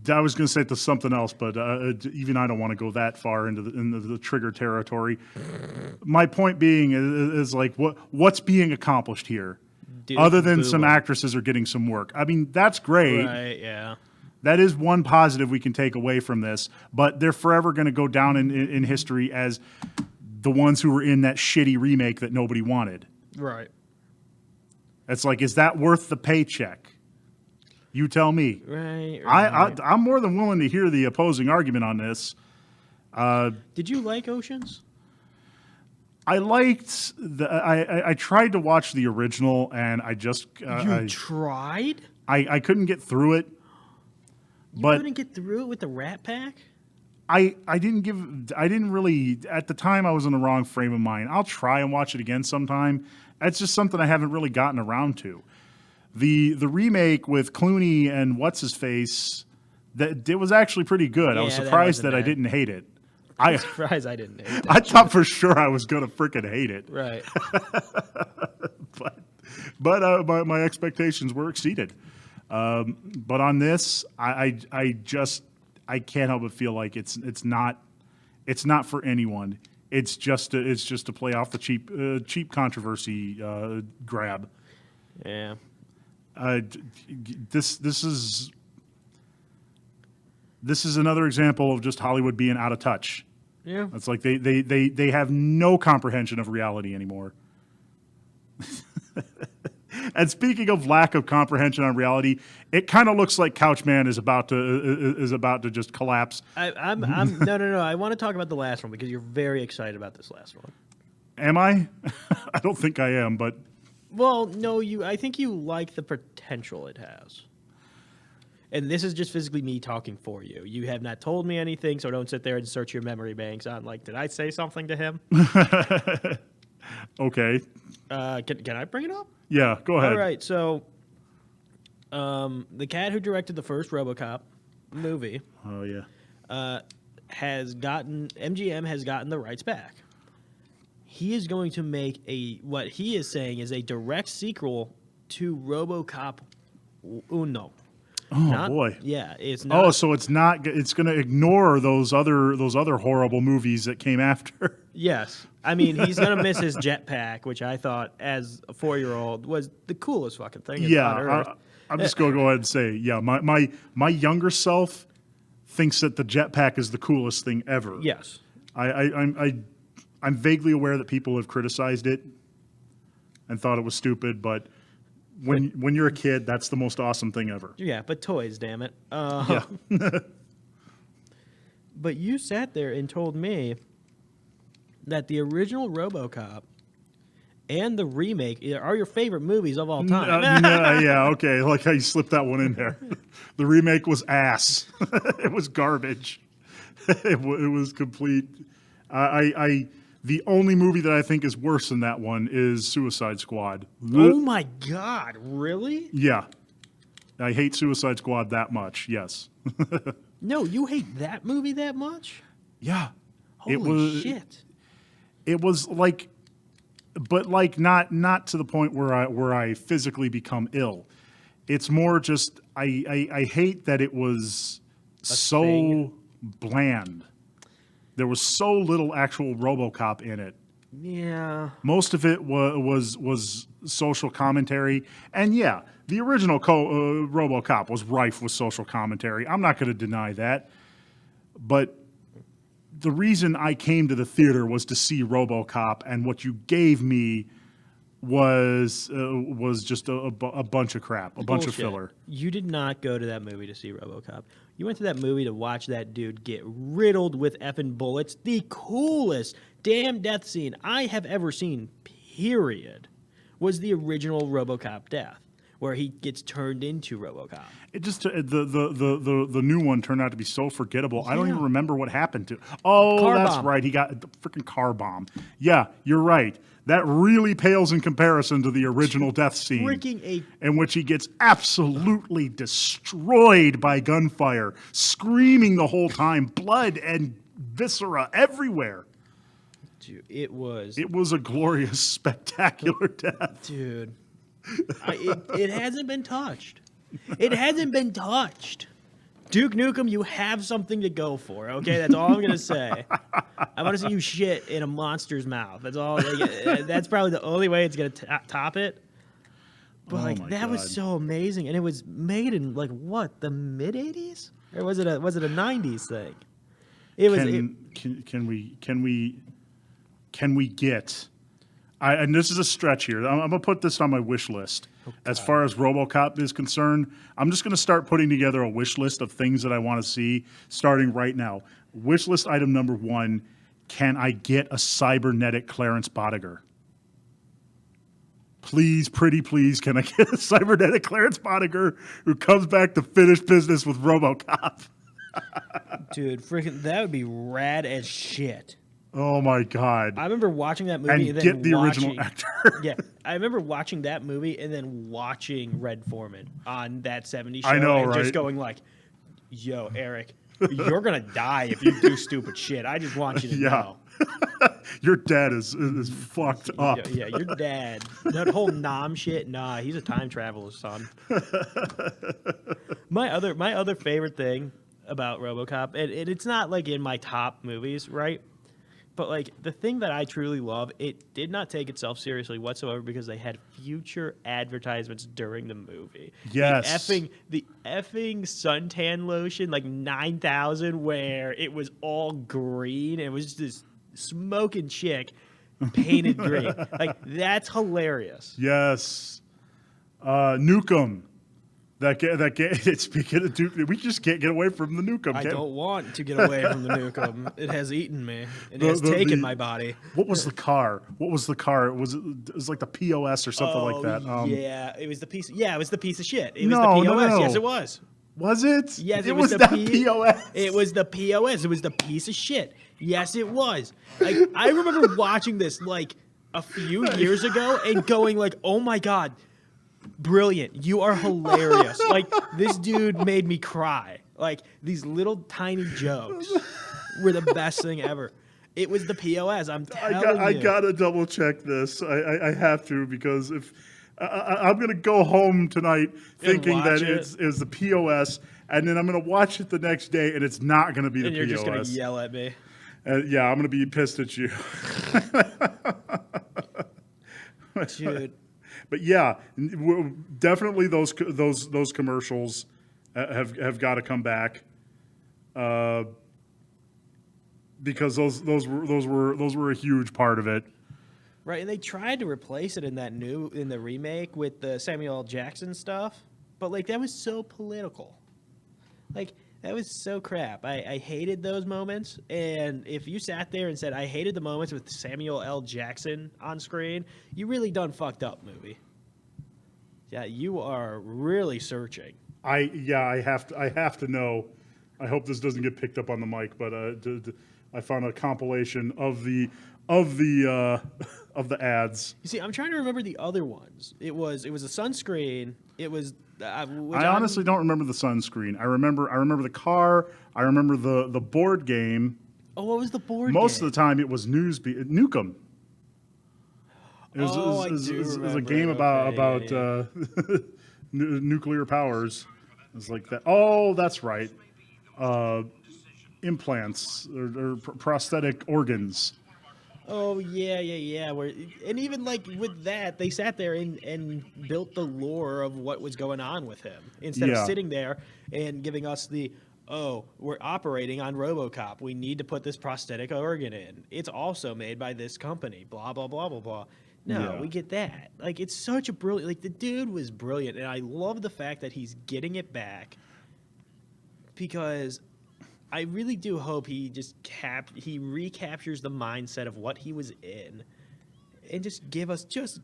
I was going to say to something else, but even I don't want to go that far into the trigger territory. My point being is like what's being accomplished here, other than some actresses are getting some work. I mean, that's great. Right? Yeah. That is one positive we can take away from this, but they're forever going to go down in history as the ones who were in that shitty remake that nobody wanted. Right. It's like, is that worth the paycheck? You tell me. Right. I'm more than willing to hear the opposing argument on this. Did you like Oceans? I liked I tried to watch the original, and I just you tried? I couldn't get through it. You couldn't get through it with the Rat Pack? I didn't really, at the time I was in the wrong frame of mind. I'll try and watch it again sometime. It's just something I haven't really gotten around to. The remake with Clooney and what's his face, it was actually pretty good. Yeah, I was surprised that I didn't hate it. I'm surprised I didn't hate it. I thought for sure I was gonna freaking hate it. Right. but my expectations were exceeded. But on this, I can't help but feel like it's not for anyone. It's just to play off the cheap controversy grab. Yeah. This is this is another example of just Hollywood being out of touch. Yeah. It's like they have no comprehension of reality anymore. And speaking of lack of comprehension on reality, it kind of looks like Couchman is about to just collapse. I'm no. I want to talk about the last one because you're very excited about this last one. Am I? I don't think I am, but Well, no, I think you like the potential it has. And this is just physically me talking for you. You have not told me anything, so don't sit there and search your memory banks on, like, did I say something to him? Okay. Can I bring it up? Yeah, go ahead. All right, so the cat who directed the first RoboCop movie Oh, yeah. MGM has gotten the rights back. He is going to make what he is saying is a direct sequel to RoboCop Uno. Oh, boy. Yeah, it's not. Oh, so it's not. It's going to ignore those other horrible movies that came after. Yes. I mean, he's going to miss his jetpack, which I thought, as a 4-year-old, was the coolest fucking thing on Earth. I'm just going to go ahead and say, yeah, my younger self thinks that the jetpack is the coolest thing ever. Yes. I'm vaguely aware that people have criticized it and thought it was stupid, but when you're a kid, that's the most awesome thing ever. Yeah, but toys, damn it. Yeah. But you sat there and told me that the original RoboCop and the remake are your favorite movies of all time. Yeah, okay. Like how you slipped that one in there. The remake was ass. It was garbage. It was complete. The only movie that I think is worse than that one is Suicide Squad. Oh my God, really? Yeah. I hate Suicide Squad that much, yes. No, you hate that movie that much? Yeah. Holy shit. It was like, but like not to the point where I physically become ill. It's more just I hate that it was so thing. bland. There was so little actual RoboCop in it. Yeah. Most of it was social commentary, and yeah, the original RoboCop was rife with social commentary. I'm not going to deny that, but the reason I came to the theater was to see RoboCop, and what you gave me was just a bunch of crap, a bunch of filler. You did not go to that movie to see RoboCop. You went to that movie to watch that dude get riddled with effing bullets. The coolest damn death scene I have ever seen, period, was the original RoboCop death, where he gets turned into RoboCop. It just the new one turned out to be so forgettable. Yeah. I don't even remember what happened to. Oh, Car that's bomb. right. He got the freaking car bomb. Yeah, you're right. That really pales in comparison to the original death scene, in which he gets absolutely destroyed by gunfire, screaming the whole time, blood and viscera everywhere. Dude, it was a glorious, spectacular death. Dude, it hasn't been touched. It hasn't been touched. Duke Nukem, you have something to go for, okay? That's all I'm going to say. I want to see you shit in a monster's mouth. That's all. That's probably the only way it's going to top it. But that was so amazing. And it was made in, like, what, the mid-'80s? Or was it a 90s thing? It was. Can we get... and this is a stretch here. I'm going to put this on my wish list. As far as RoboCop is concerned, I'm just going to start putting together a wish list of things that I want to see starting right now. Wish list item number 1, can I get a cybernetic Clarence Bodiger? Please, pretty please, can I get a cybernetic Clarence Bodiger who comes back to finish business with RoboCop? Dude, freaking, that would be rad as shit. Oh my God! I remember watching that movie and then get the original actor. Yeah, I remember watching that movie and then watching Red Foreman on that '70s show. I know, and right? Just going like, "Yo, Eric, you're gonna die if you do stupid shit. I just want you to know." Your dad is fucked up. Yeah, your dad. That whole Nom shit. Nah, he's a time traveler, son. My other favorite thing about RoboCop, and it's not like in my top movies, right? But like the thing that I truly love, it did not take itself seriously whatsoever because they had future advertisements during the movie. Yes. The effing suntan lotion, like 9,000, where it was all green. It was this smoking chick painted green. Like that's hilarious. Yes. Nukem. Speaking of Duke, we just can't get away from the Nukem. I don't want to get away from the Nukem. It has eaten me. It has taken my body. What was the car? It was like the POS or something like that. Yeah, it was the piece. Yeah, it was the piece of shit. It No, was the POS. no. Yes, it was. Was it? Yes, it was the POS. It was the POS. It was the piece of shit. Yes, it was. Like I remember watching this like a few years ago and going like, "Oh my god, brilliant! You are hilarious!" Like this dude made me cry. Like these little tiny jokes were the best thing ever. It was the POS. I'm telling you. I gotta double check this. I have to because if I'm gonna go home tonight thinking that it's the POS, and then I'm gonna watch it the next day, and it's not gonna be the POS. And you're just gonna yell at me. Yeah, I'm gonna be pissed at you, dude. But yeah, definitely those commercials have got to come back. Because those were a huge part of it. Right, and they tried to replace it in the remake with the Samuel L. Jackson stuff, but like that was so political. Like that was so crap. I hated those moments, and if you sat there and said I hated the moments with Samuel L. Jackson on screen, you really done fucked up, movie. Yeah, you are really searching. I have to know. I hope this doesn't get picked up on the mic, but I found a compilation of the ads. You see, I'm trying to remember the other ones. It was a sunscreen. It was. I honestly don't remember the sunscreen. I remember the car. I remember the board game. Oh, what was the board game? Most of the time, it was Nukem. It was a game about nuclear powers. It was like that. Oh, that's right. Implants or prosthetic organs. Oh yeah. And even like with that, they sat there and built the lore of what was going on with him instead of sitting there and giving us we're operating on RoboCop. We need to put this prosthetic organ in. It's also made by this company. Blah blah blah blah blah. No, we get that. Like it's such a brilliant. Like the dude was brilliant, and I love the fact that he's getting it back because I really do hope he just he recaptures the mindset of what he was in, and just give us just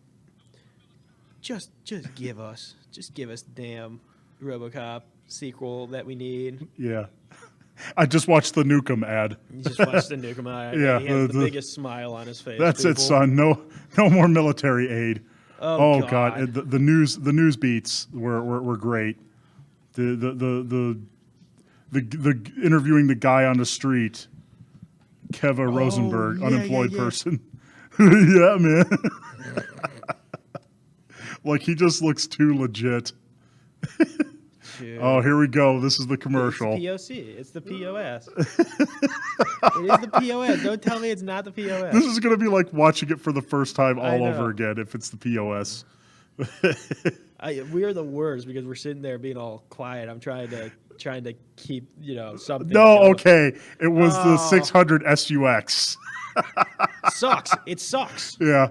give us damn RoboCop sequel that we need. Yeah, I just watched the Nukem ad. You just watched the Nukem ad. Yeah, he has the biggest smile on his face. That's it, son. No more military aid. Oh God. The news beats were great. The interviewing the guy on the street, Keva Rosenberg, unemployed person. Yeah, man. Like he just looks too legit. Dude. Oh, here we go. This is the commercial. It's the POC. It's the POS. It is the POS. Don't tell me it's not the POS. This is going to be like watching it for the first time all over again if it's the POS. We are the worst because we're sitting there being all quiet. I'm trying to keep, something. No, going. Okay. It was the 600 SUX. Sucks. It sucks. Yeah.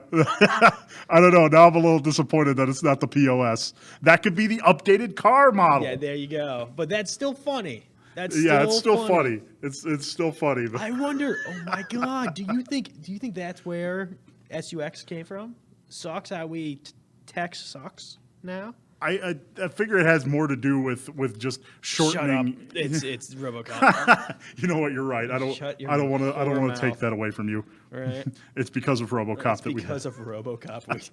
I don't know. Now I'm a little disappointed that it's not the POS. That could be the updated car model. Yeah, there you go. But that's still funny. It's still funny. It's still funny. I wonder. Oh my God. Do you think that's where SUX came from? Sucks. How we text sucks now. I figure it has more to do with just shortening. Shut up. It's RoboCop. You know what? You're right. I don't want to take that away from you. Right. It's because of RoboCop of RoboCop.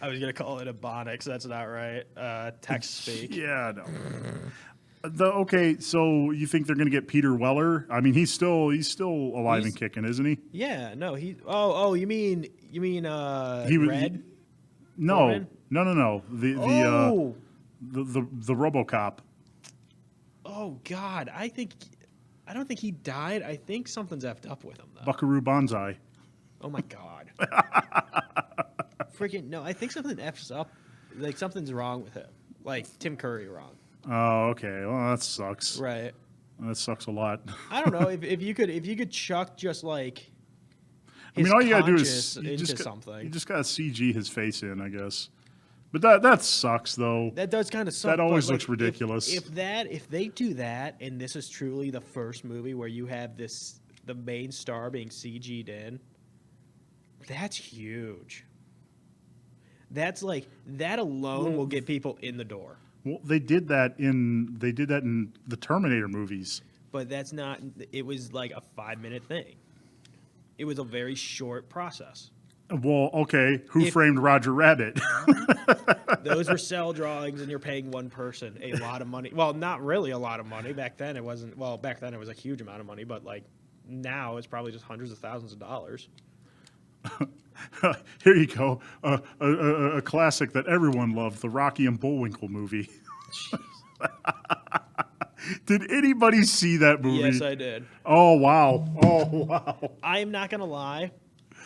I was gonna call it Ebonics. That's not right. Text speak. Yeah. No. Okay. So you think they're gonna get Peter Weller? I mean, he's still alive and kicking, isn't he? Yeah. No. He. Oh. You mean Red? No. Foreman? No. The RoboCop. Oh God, I think I don't think he died. I think something's effed up with him, though. Buckaroo Banzai. Oh, my God. Freaking, no, I think something F's up. Like, something's wrong with him. Like, Tim Curry wrong. Oh, okay. Well, that sucks. Right. That sucks a lot. I don't know. If you could chuck just, like, I mean, all you gotta do conscious is into you something. just gotta CG his face in, I guess. But that sucks though. That does kind of suck. That always but, looks ridiculous. If they do that, and this is truly the first movie where you have the main star being CG'd in, that's huge. That's like that alone will get people in the door. Well, they did that in the Terminator movies. But that's not. It was like a 5-minute thing. It was a very short process. Well, okay. Who framed Roger Rabbit? Those were cell drawings, and you're paying one person a lot of money. Well, not really a lot of money. Back then, it wasn't. Well, back then it was a huge amount of money, but like now, it's probably just hundreds of thousands of dollars. Here you go. A classic that everyone loved, the Rocky and Bullwinkle movie. Did anybody see that movie? Yes, I did. Oh, wow. Oh, wow. I am not going to lie.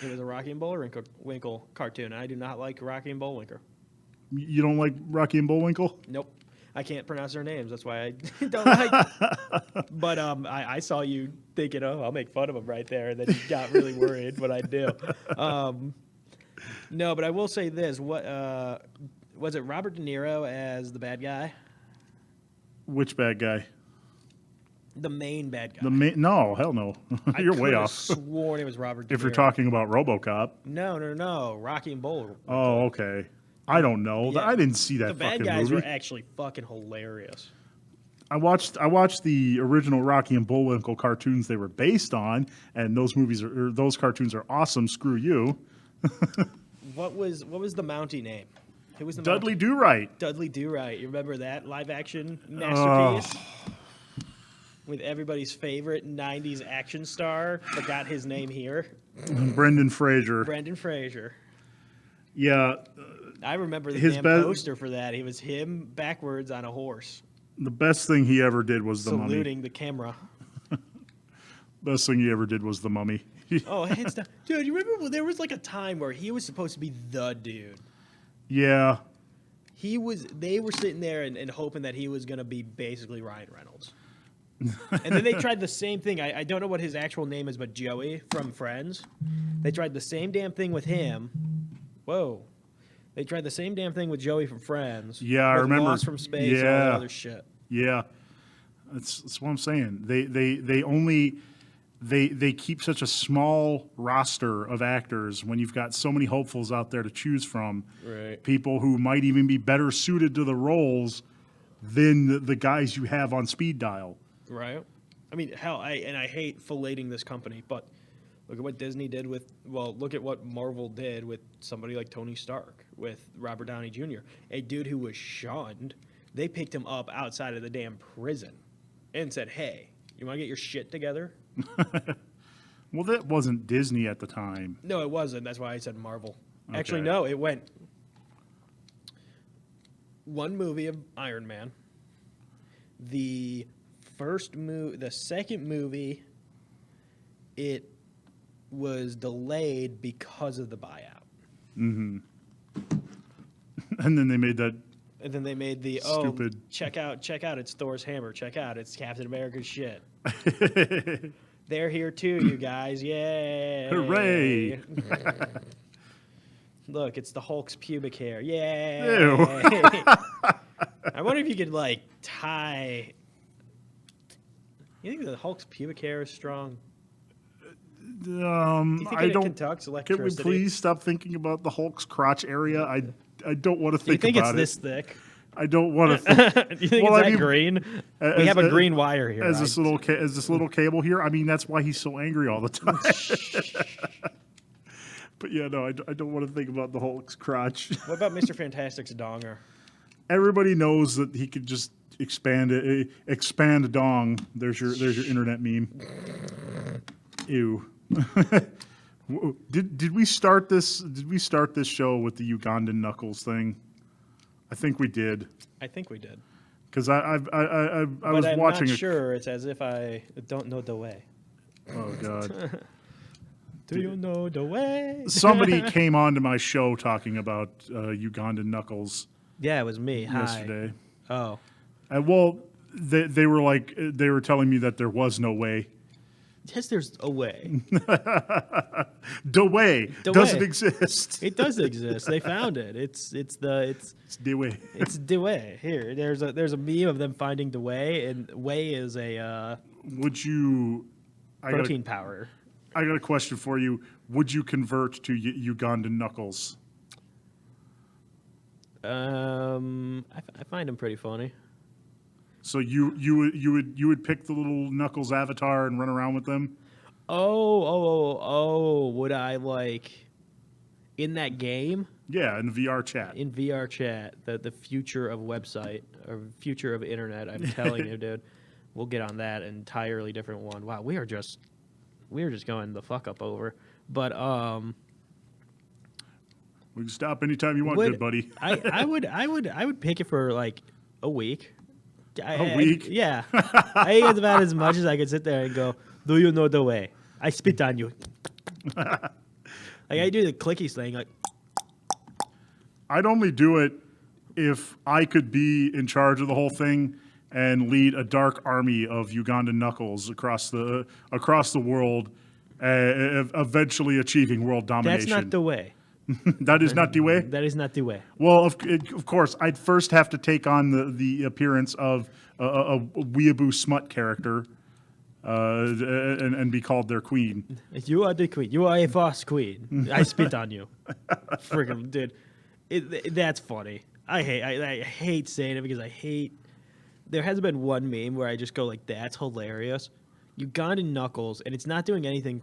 It was a Rocky and Bullwinkle cartoon. I do not like Rocky and Bullwinkle. You don't like Rocky and Bullwinkle? Nope. I can't pronounce their names. That's why I don't like But I saw you thinking, oh, I'll make fun of them right there. And then you got really worried what I'd do. No, but I will say this. What was it Robert De Niro as the bad guy? Which bad guy? The main bad guy. No, hell no. You're way off. I sworn it was Robert De Niro. If you're talking about RoboCop. No. Rocky and Bullwinkle. Oh, okay. I don't know. Yeah. I didn't see that The fucking bad guys movie. were actually fucking hilarious. I watched the original Rocky and Bullwinkle cartoons they were based on, and those cartoons are awesome. Screw you. What was the Mountie name? Who was the Dudley Mountie? Do-Right. Dudley Do-Right. You remember that live action masterpiece? With everybody's favorite 90s action star that got his name here. Brendan Fraser. Brendan Fraser. Yeah. I remember the His damn poster for that. It was him backwards on a horse. The best thing he ever did was the Mummy. Saluting the camera. Best thing he ever did was the Mummy. Oh, hands down. Dude, you remember there was like a time where he was supposed to be the dude. Yeah. They were sitting there and hoping that he was going to be basically Ryan Reynolds. And then they tried the same thing. I don't know what his actual name is, but Joey from Friends. They tried the same damn thing with him. Whoa. They tried the same damn thing with Joey from Friends. Yeah, I remember. Lost from Space and all that other shit. Yeah. That's what I'm saying. They keep such a small roster of actors when you've got so many hopefuls out there to choose from. Right. People who might even be better suited to the roles than the guys you have on speed dial. Right. I mean, hell, I hate filleting this company, but look at what Disney did look at what Marvel did with somebody like Tony Stark, with Robert Downey Jr., a dude who was shunned. They picked him up outside of the damn prison and said, hey, you want to get your shit together? Well, that wasn't Disney at the time. No, it wasn't. That's why I said Marvel. Okay. Actually, no, it went one movie of Iron Man. The second movie, it was delayed because of the buyout. Mm-hmm. And then they made that. And then they made the stupid. Check out, it's Thor's hammer. Check out, it's Captain America's shit. They're here too, you guys. Yay. Hooray. Look, it's the Hulk's pubic hair. Yay. Ew. I wonder if you could tie. You think the Hulk's pubic hair is strong? Do you think I don't. conducts Can electricity? we please stop thinking about the Hulk's crotch area? I don't want to Do you think think about it's it. this thick? I don't want to. Do you think it's green? We have a green wire here. As this little cable here. I mean, that's why he's so angry all the time. But yeah, no, I don't want to think about the Hulk's crotch. What about Mr. Fantastic's donger? Everybody knows that he could just expand a dong. There's your internet meme. Ew. Did we start this? Did we start this show with the Ugandan knuckles thing? I think we did. I think we did. Because I was I'm watching not sure. It's as if I don't know the way. Oh God. Do you know the way? Somebody came on to my show talking about Ugandan knuckles Yeah, it was me. yesterday. Hi. Oh. And well, they were like they were telling me that there was no way. Yes, there's a way. The way The doesn't way. exist. It does exist. They found it. It's It's the way. It's the way. Here, there's a meme of them finding the way, and whey is a Would you? protein powder. I got a question for you. Would you convert to Ugandan knuckles? I find them pretty funny. So you would pick the little knuckles avatar and run around with them? Oh! Would I like in that game? Yeah, in VR chat. In VR chat, the future of website or future of internet. I'm telling you, dude, we'll get on that entirely different one. Wow, we are just going the fuck up over. But We can stop anytime you want, good buddy. I would pick it for like a week. A week? Yeah. I think it's about as much as I could sit there and go, do you know the way? I spit on you. Like I do the clicky thing, like I'd only do it if I could be in charge of the whole thing and lead a dark army of Ugandan knuckles across the world, eventually achieving world domination. that's not the way. That is not the way? That is not the way. Well, of course, I'd first have to take on the appearance of a weeaboo smut character and be called their queen. You are the queen. You are a false queen. I spit on you. Friggin' dude. That's funny. I hate saying it because I hate. There has been one meme where I just go like, "That's hilarious." Ugandan knuckles, and it's not doing anything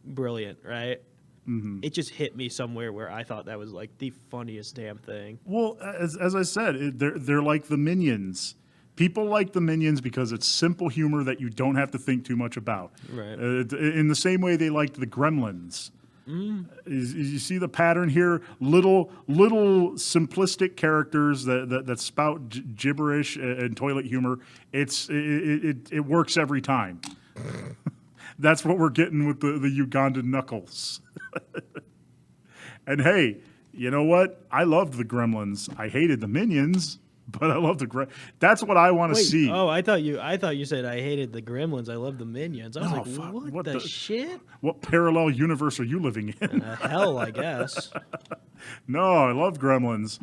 brilliant, right? Mm-hmm. It just hit me somewhere where I thought that was like the funniest damn thing. Well, as I said, they're like the Minions. People like the Minions because it's simple humor that you don't have to think too much about. Right. In the same way they liked the Gremlins. You see the pattern here? Little simplistic characters that spout gibberish and toilet humor. It works every time. That's what we're getting with the Ugandan knuckles. And hey, you know what? I loved the Gremlins. I hated the Minions, but I love the That's what I want to see. Oh, I thought you said I hated the Gremlins. I love the Minions. I was like, fuck, what the shit? What parallel universe are you living in? Hell, I guess. No, I love Gremlins,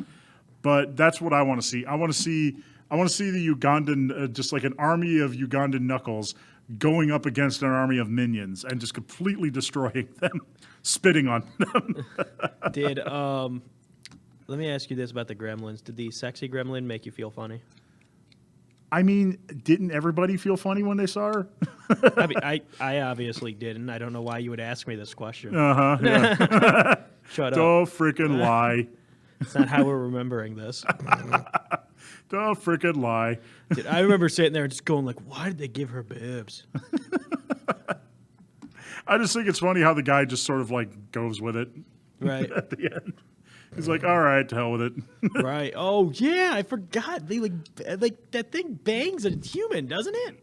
but that's what I want to see. I want to see the Ugandan, just like an army of Ugandan knuckles going up against an army of Minions and just completely destroying them, spitting on them. Let me ask you this about the Gremlins. Did the sexy Gremlin make you feel funny? I mean, didn't everybody feel funny when they saw her? I mean, I obviously didn't. I don't know why you would ask me this question. Yeah. Shut up. Don't freaking lie. That's not how we're remembering this. Don't freaking lie. Dude, I remember sitting there and just going like, why did they give her boobs? I just think it's funny how the guy just sort of like goes with it. Right. At the end. He's like, all right, to hell with it. Right. Oh, yeah, I forgot. They like that thing bangs a human, doesn't it?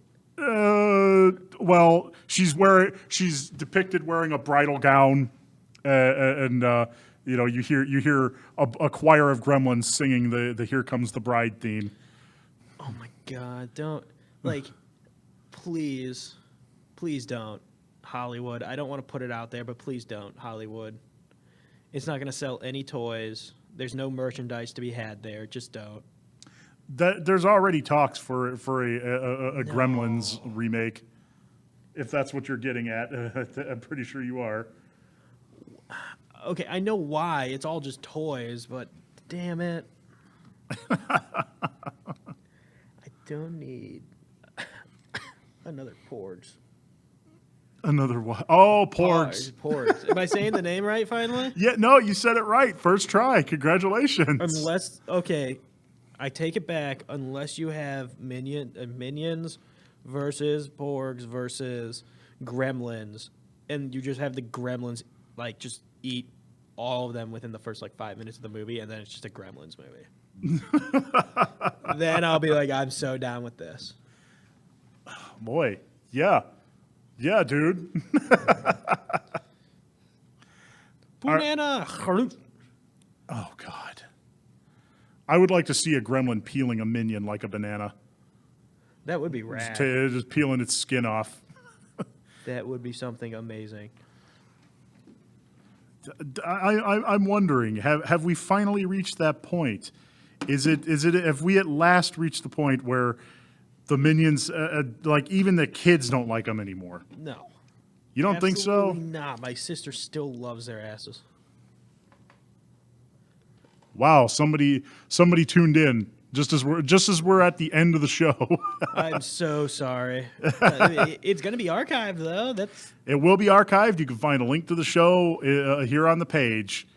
Well, she's depicted wearing a bridal gown, and you hear a choir of gremlins singing the "Here Comes the Bride" theme. Oh my God! Don't please don't Hollywood. I don't want to put it out there, but please don't Hollywood. It's not going to sell any toys. There's no merchandise to be had there. Just don't. There's already talks for a Gremlins remake, if that's what you're getting at. I'm pretty sure you are. Okay, I know why. It's all just toys, but damn it. I don't need another Porgs. Another what? Oh, Porgs. Porgs. Am I saying the name right finally? Yeah, no, you said it right. First try. Congratulations. Okay, I take it back. Unless you have Minions versus Porgs versus Gremlins, and you just have the Gremlins like just eat all of them within the first like 5 minutes of the movie, and then it's just a Gremlins movie. Then I'll be like, I'm so down with this. Boy, yeah, dude. Banana. Oh God, I would like to see a gremlin peeling a minion like a banana, That would be rad. just peeling its skin off. That would be something amazing. I'm wondering, have we finally reached that point? Have we at last reached the point where the minions, like even the kids don't like them anymore? No. You don't think so? Absolutely not. My sister still loves their asses. Wow, somebody tuned in just as we're at the end of the show. I'm so sorry. It's going to be archived though. It will be archived. You can find a link to the show here on the page.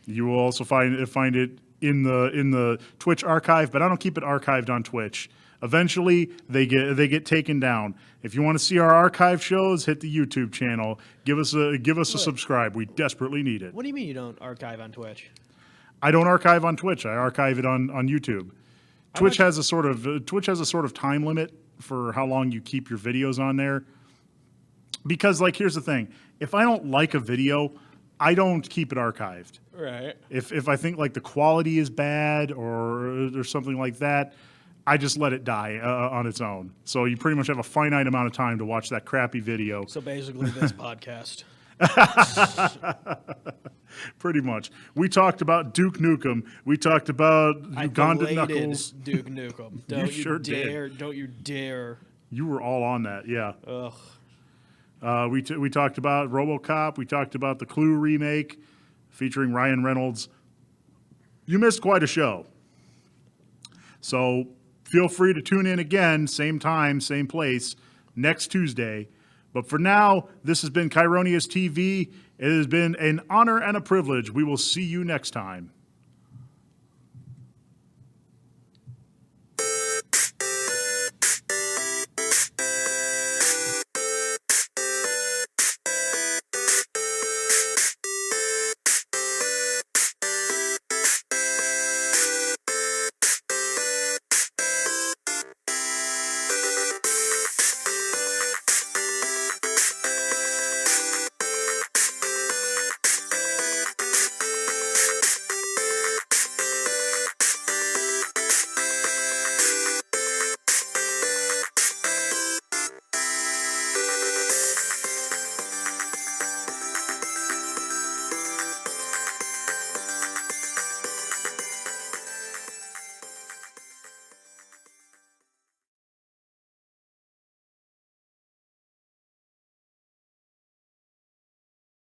You will also find it in the Twitch archive, but I don't keep it archived on Twitch. Eventually, they get taken down. If you want to see our archive shows, hit the YouTube channel. Give us a subscribe. We desperately need it. What do you mean you don't archive on Twitch? I don't archive on Twitch. I archive it on YouTube. Twitch has a sort of time limit for how long you keep your videos on there. Because like here's the thing, if I don't like a video, I don't keep it archived. Right. If I think like the quality is bad or something like that, I just let it die on its own. So you pretty much have a finite amount of time to watch that crappy video. So basically this podcast. Pretty much. We talked about Duke Nukem. We talked about Ugandan Knuckles. Duke Nukem. Don't you sure dare! did. Don't you dare! You were all on that, yeah. Ugh. We talked about RoboCop. We talked about the Clue remake featuring Ryan Reynolds. You missed quite a show. So feel free to tune in again, same time, same place, next Tuesday. But for now, this has been Chironius TV. It has been an honor and a privilege. We will see you next time.